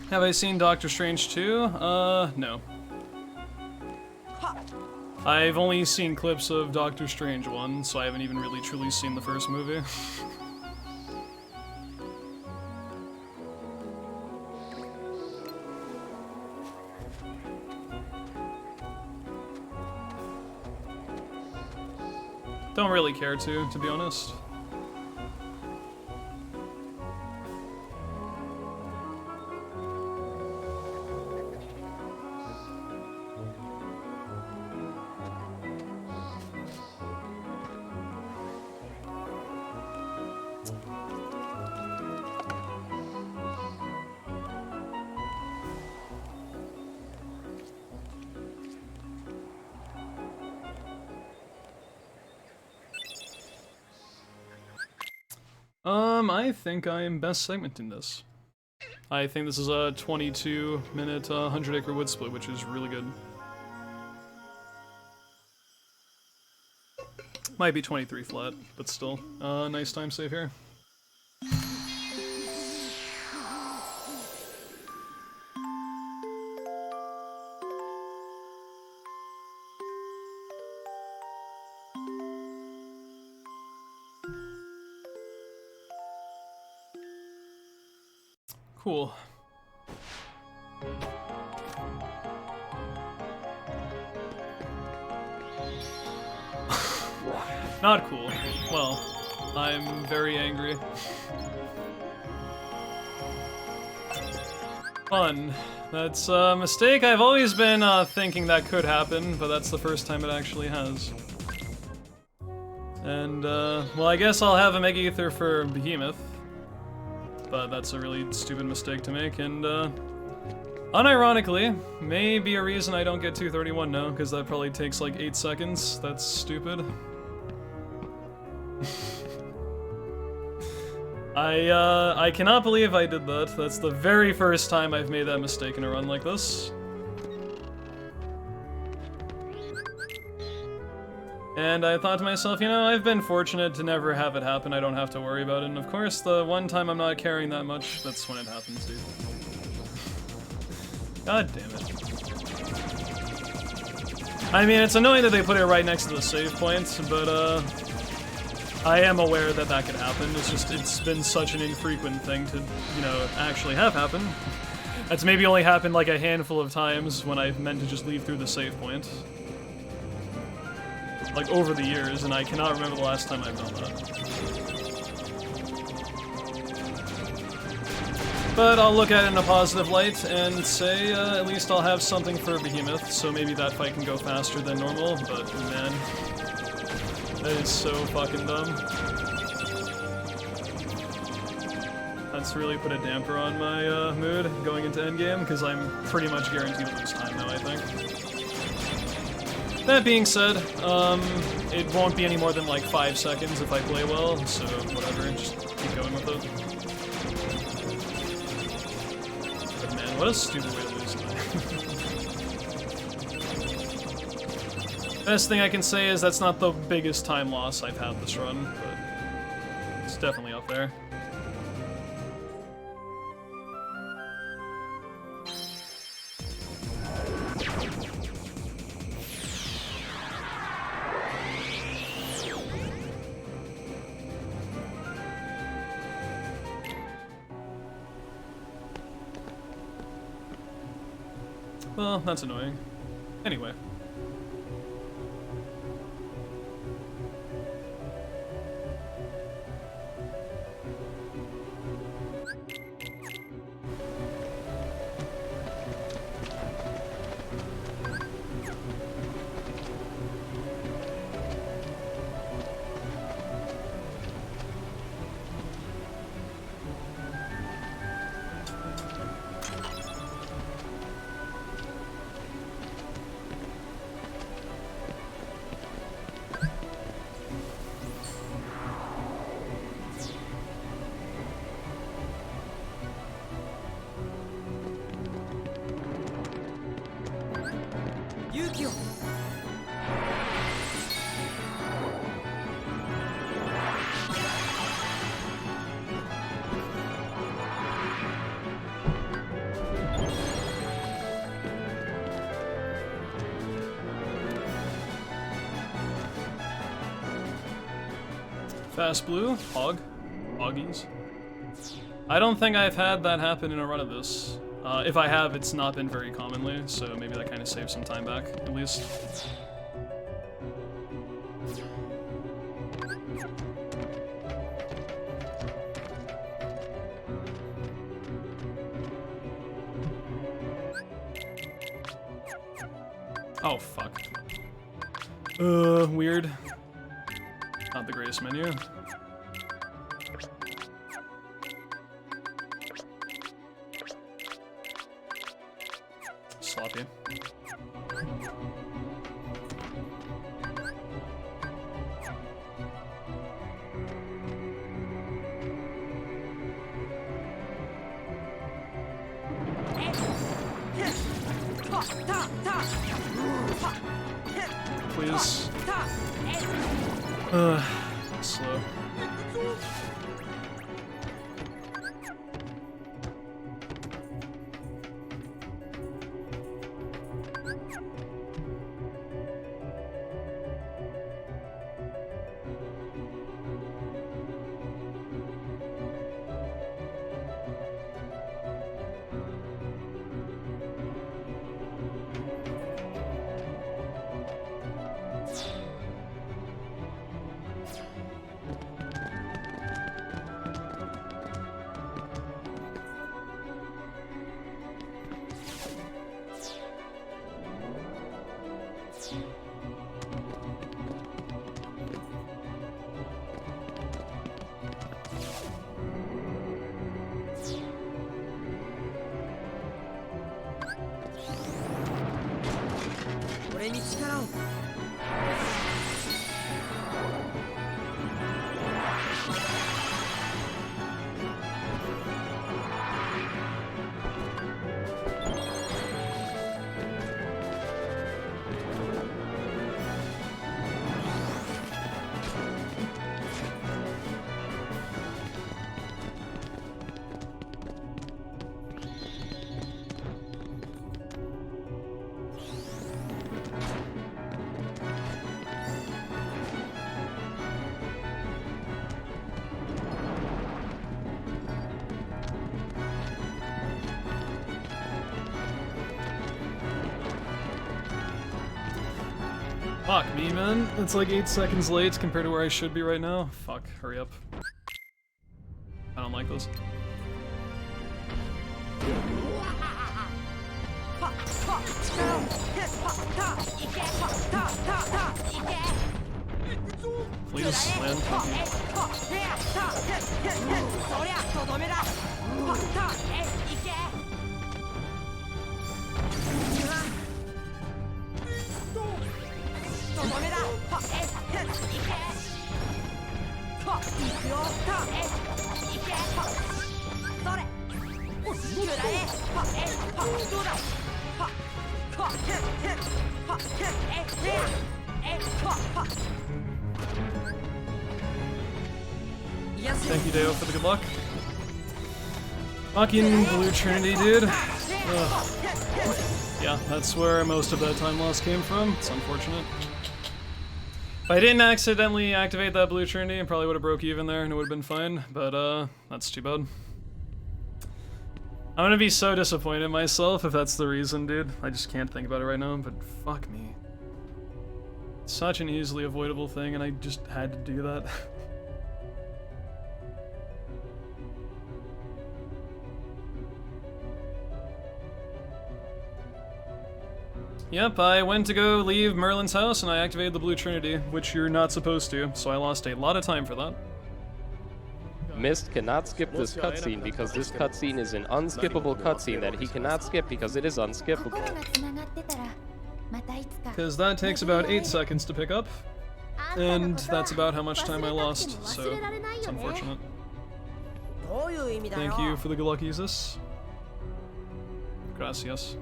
Have I seen Doctor Strange 2? No. I've only seen clips of Doctor Strange 1, so I haven't even really truly seen the first movie. Don't really care to be honest. I think I'm best segmenting this. I think this is a 22-minute 100-acre wood split, which is really good. Might be 23 flat, but still. Nice time save here. Cool. Not cool. Well, I'm very angry. Fun. That's a mistake I've always been thinking that could happen, but that's the first time it actually has. And, well, I guess I'll have a Mega Ether for Behemoth. But that's a really stupid mistake to make, and, unironically, may be a reason I don't get 231 now, because that probably takes like 8 seconds. That's stupid. I cannot believe I did that. That's the very first time I've made that mistake in a run like this. And I thought to myself, you know, I've been fortunate to never have it happen. I don't have to worry about it. And of course, the one time I'm not caring that much, that's when it happens, dude. God damn it. I mean, it's annoying that they put it right next to the save point, but, I am aware that that could happen. It's just, it's been such an infrequent thing to, you know, actually have happen. That's maybe only happened like a handful of times when I've meant to just leave through the save point. Like, over the years, and I cannot remember the last time I've done that. But I'll look at it in a positive light and say, at least I'll have something for Behemoth, so maybe that fight can go faster than normal, but man, that is so fucking dumb. That's really put a damper on my mood going into endgame, because I'm pretty much guaranteed to lose time now, I think. That being said, it won't be any more than like 5 seconds if I play well, so whatever, just keep going with it. But man, what a stupid way to lose tonight. Best thing I can say is that's not the biggest time loss I've had this run, but it's definitely up there. Well, that's annoying. Anyway. Fast blue, hog, hoggies. I don't think I've had that happen in a run of this. If I have, it's not been very commonly, so maybe that kind of saves some time back, at least. Oh, fuck. Weird. Not the greatest menu. Sloppy. Please. Slow. Fuck me, man. It's like 8 seconds late compared to where I should be right now. Fuck, hurry up. I don't like this. Please land. Thank you, Deo, for the good luck. Fucking Blue Trinity, dude. Ugh. Yeah, that's where most of that time loss came from. It's unfortunate. If I didn't accidentally activate that Blue Trinity, I probably would have broke even there and it would have been fine, but that's too bad. I'm gonna be so disappointed in myself if that's the reason, dude. I just can't think about it right now, but fuck me. It's such an easily avoidable thing and I just had to do that. Yep, I went to go leave Merlin's house and I activated the Blue Trinity, which you're not supposed to, so I lost a lot of time for that. Mist cannot skip this cutscene because this cutscene is an unskippable cutscene that he cannot skip because it is unskippable. Because that takes about 8 seconds to pick up, and that's about how much time I lost, so it's unfortunate. Thank you for the good luck, Jesus. Gracias.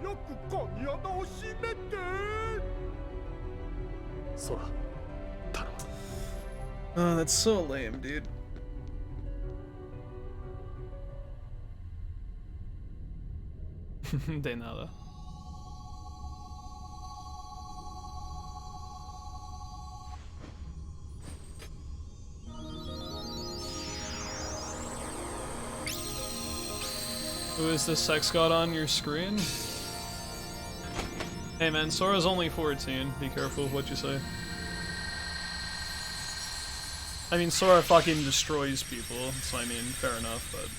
早く鍵穴を閉めて。空、頼む。 Oh, that's so lame, dude. De nada. Who is this sex god on your screen? Hey man, Sora's only 14. Be careful of what you say. I mean, Sora fucking destroys people, so I mean, fair enough, but...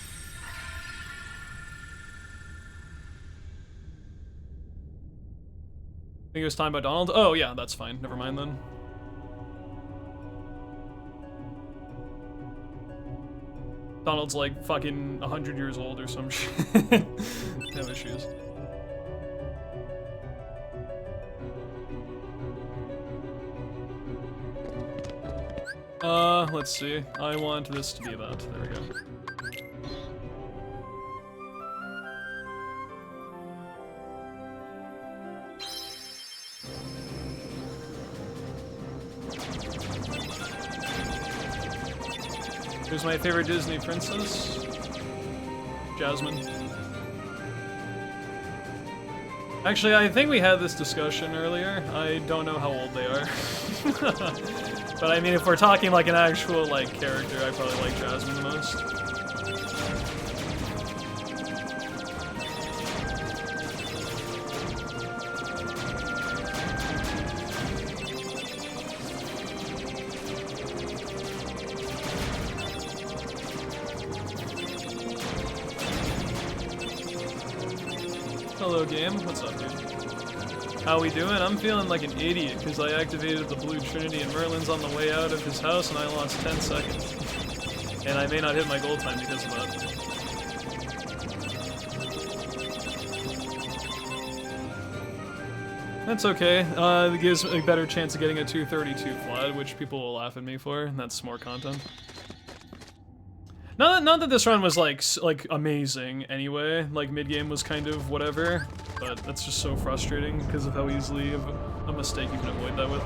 I think it was time by Donald? Oh yeah, that's fine. Never mind then. Donald's like fucking 100 years old or some shit. Have issues. Let's see. I want this to be that. There we go. Who's my favorite Disney princess? Jasmine. Actually, I think we had this discussion earlier. I don't know how old they are. But I mean, if we're talking like an actual like character, I probably like Jasmine the most. Hello game, what's up dude? How we doing? I'm feeling like an idiot because I activated the Blue Trinity and Merlin's on the way out of his house and I lost 10 seconds. And I may not hit my goal time because of that. That's okay. It gives a better chance of getting a 232 flat, which people will laugh at me for, and that's more content. Not that this run was like amazing anyway, like mid-game was kind of whatever, but that's just so frustrating because of how easily of a mistake you can avoid that with.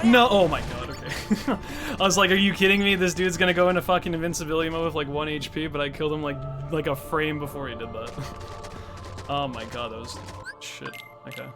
No, oh my god, okay. I was like, are you kidding me? This dude's gonna go into fucking invincibility mode with like 1 HP, but I killed him like a frame before he did that. Oh my god, that was shit. Okay.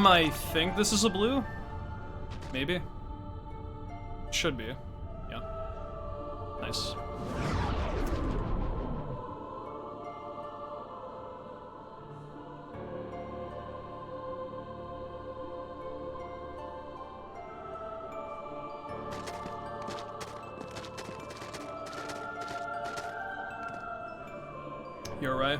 I think this is a blue? Maybe? Should be. Yeah. Nice. You're right.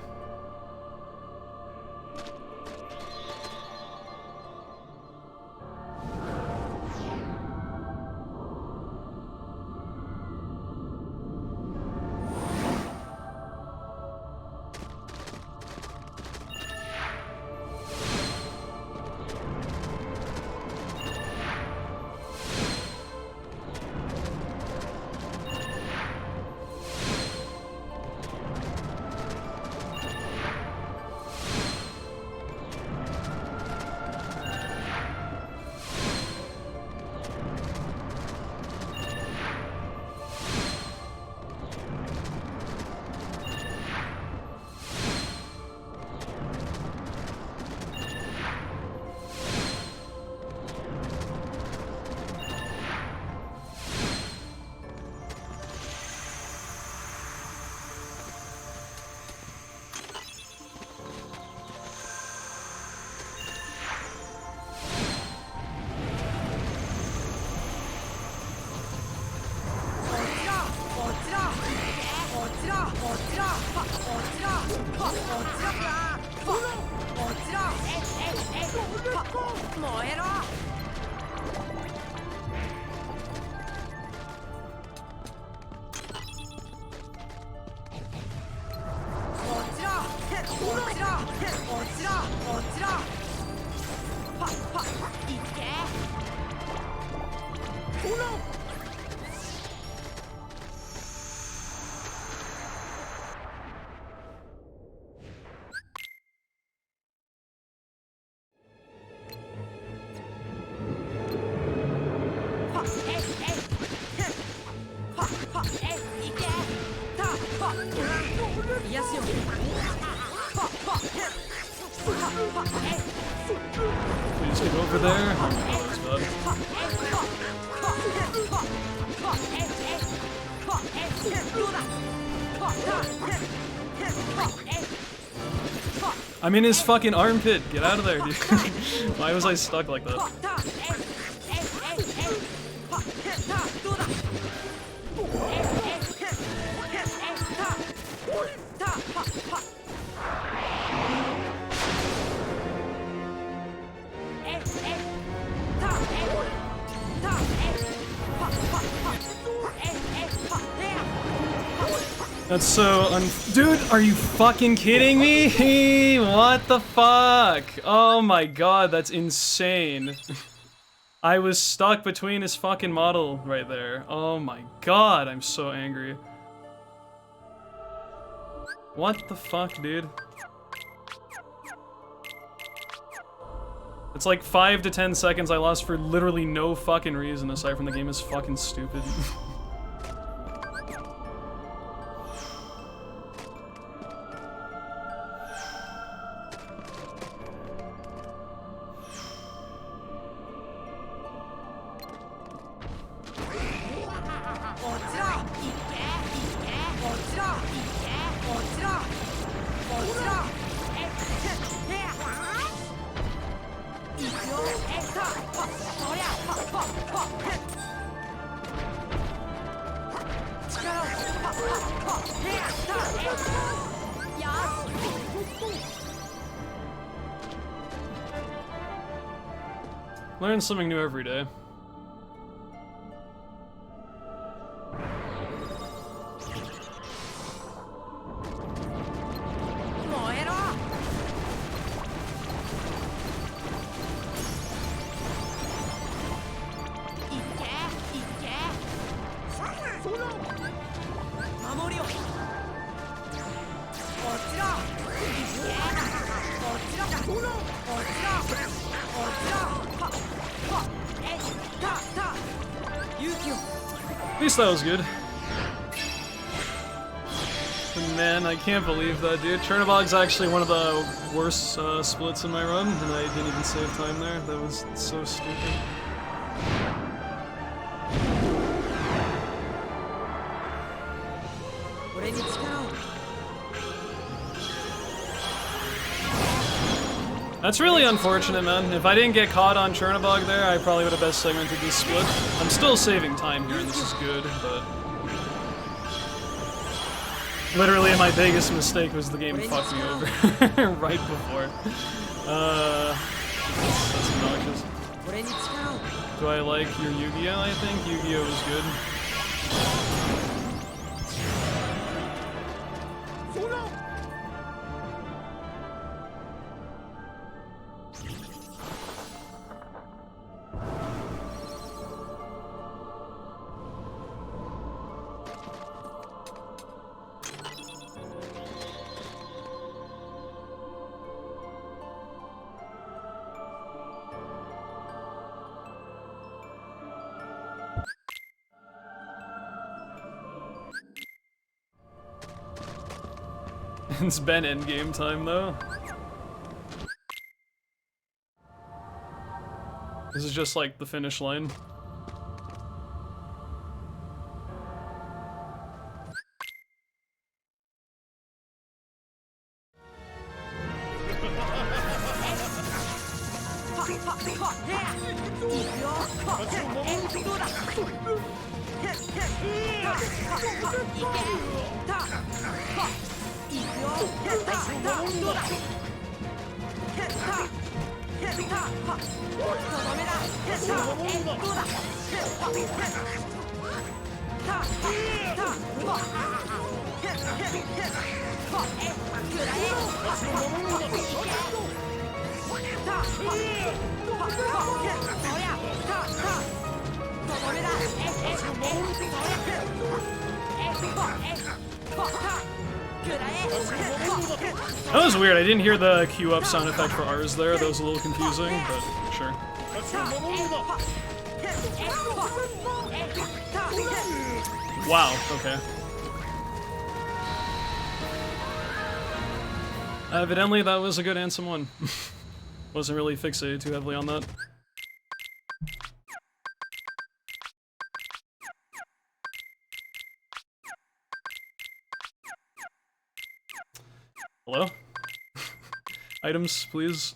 Please get over there. Oh my god, it's bad. I'm in his fucking armpit. Get out of there, dude. Why was I stuck like that? That's so dude, are you fucking kidding me? What the fuck? Oh my god, that's insane. I was stuck between his fucking model right there. Oh my god, I'm so angry. What the fuck, dude? It's like 5 to 10 seconds I lost for literally no fucking reason aside from the game is fucking stupid. Learn something new every day. At least that was good. But man, I can't believe that, dude. Chernobog's actually one of the worst splits in my run, and I didn't even save time there. That was so stupid. That's really unfortunate, man. If I didn't get caught on Chernobog there, I probably would have best segmented this split. I'm still saving time here, and this is good, but... Literally, my biggest mistake was the game fucked me over right before. That's obnoxious. Do I like your Yu-Gi-Oh? I think Yu-Gi-Oh is good. It's been endgame time though. This is just like the finish line. That was weird, I didn't hear the queue up sound effect for ours there, that was a little confusing, but sure. Wow, okay. Evidently that was a good Ansem one. Wasn't really fixated too heavily on that. Hello? Items, please.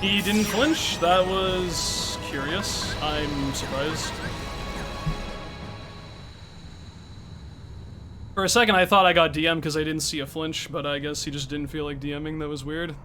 He didn't flinch. That was curious. I'm surprised. For a second, I thought I got DM'd because I didn't see a flinch, but I guess he just didn't feel like DMing. That was weird.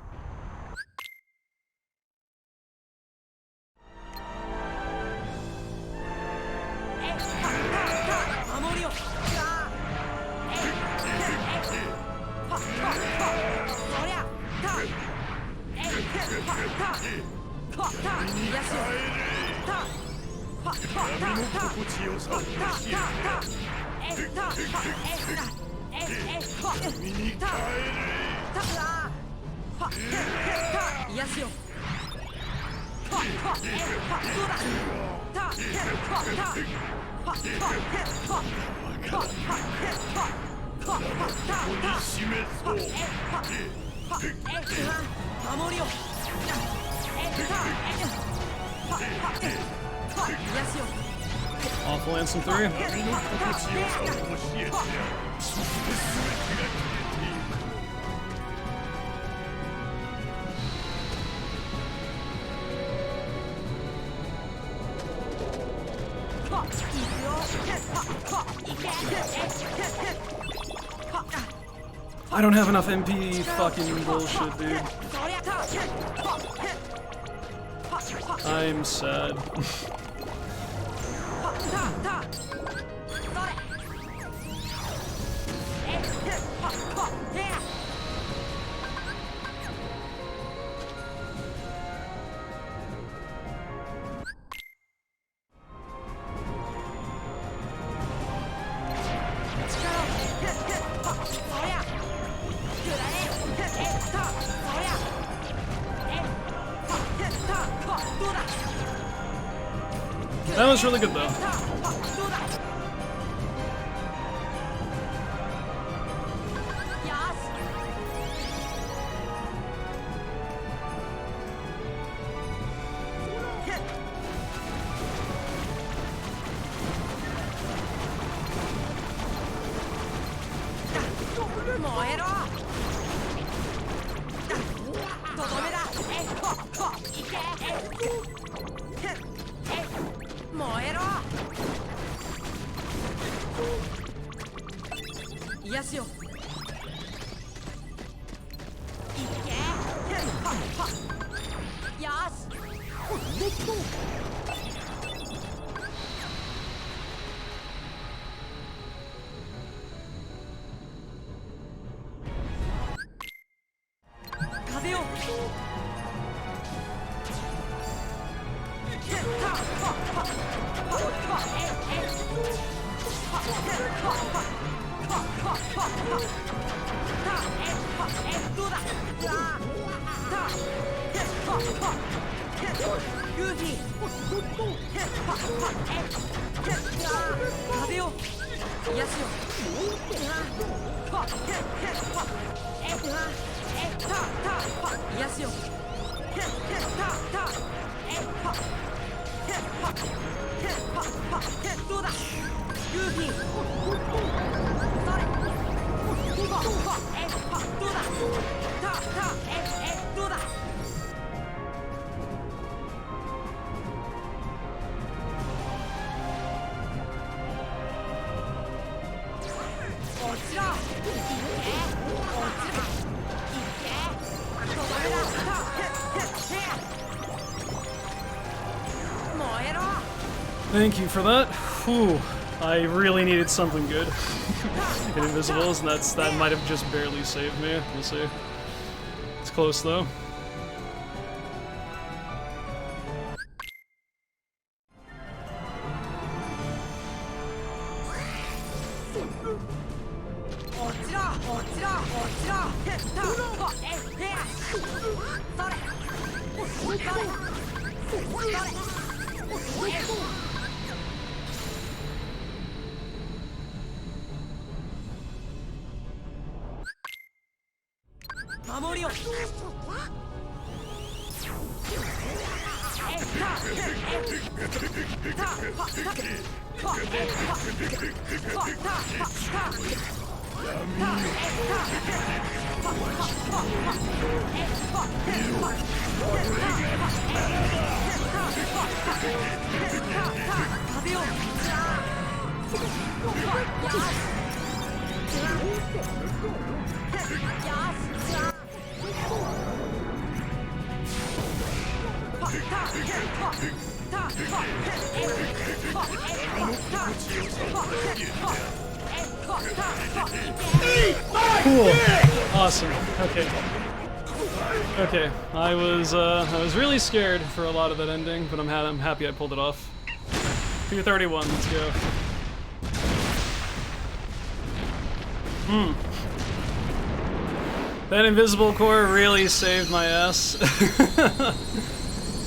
Awful Ansem 3. I don't have enough MP fucking bullshit, dude. I'm sad. That was really good though. Thank you for that. Whew. I really needed something good in Invisibles, and that might have just barely saved me. We'll see. It's close though. Cool. Awesome. Okay. Okay. I was really scared for a lot of that ending, but I'm happy I pulled it off. 231. Let's go. That invisible core really saved my ass.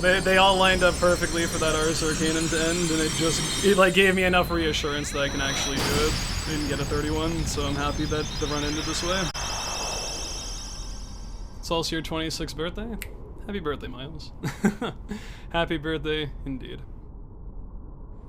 They all lined up perfectly for that Ars Arcanum to end, and it like gave me enough reassurance that I can actually do it and get a 31, so I'm happy that the run ended this way. It's also your 26th birthday? Happy birthday, Miles. Happy birthday, indeed.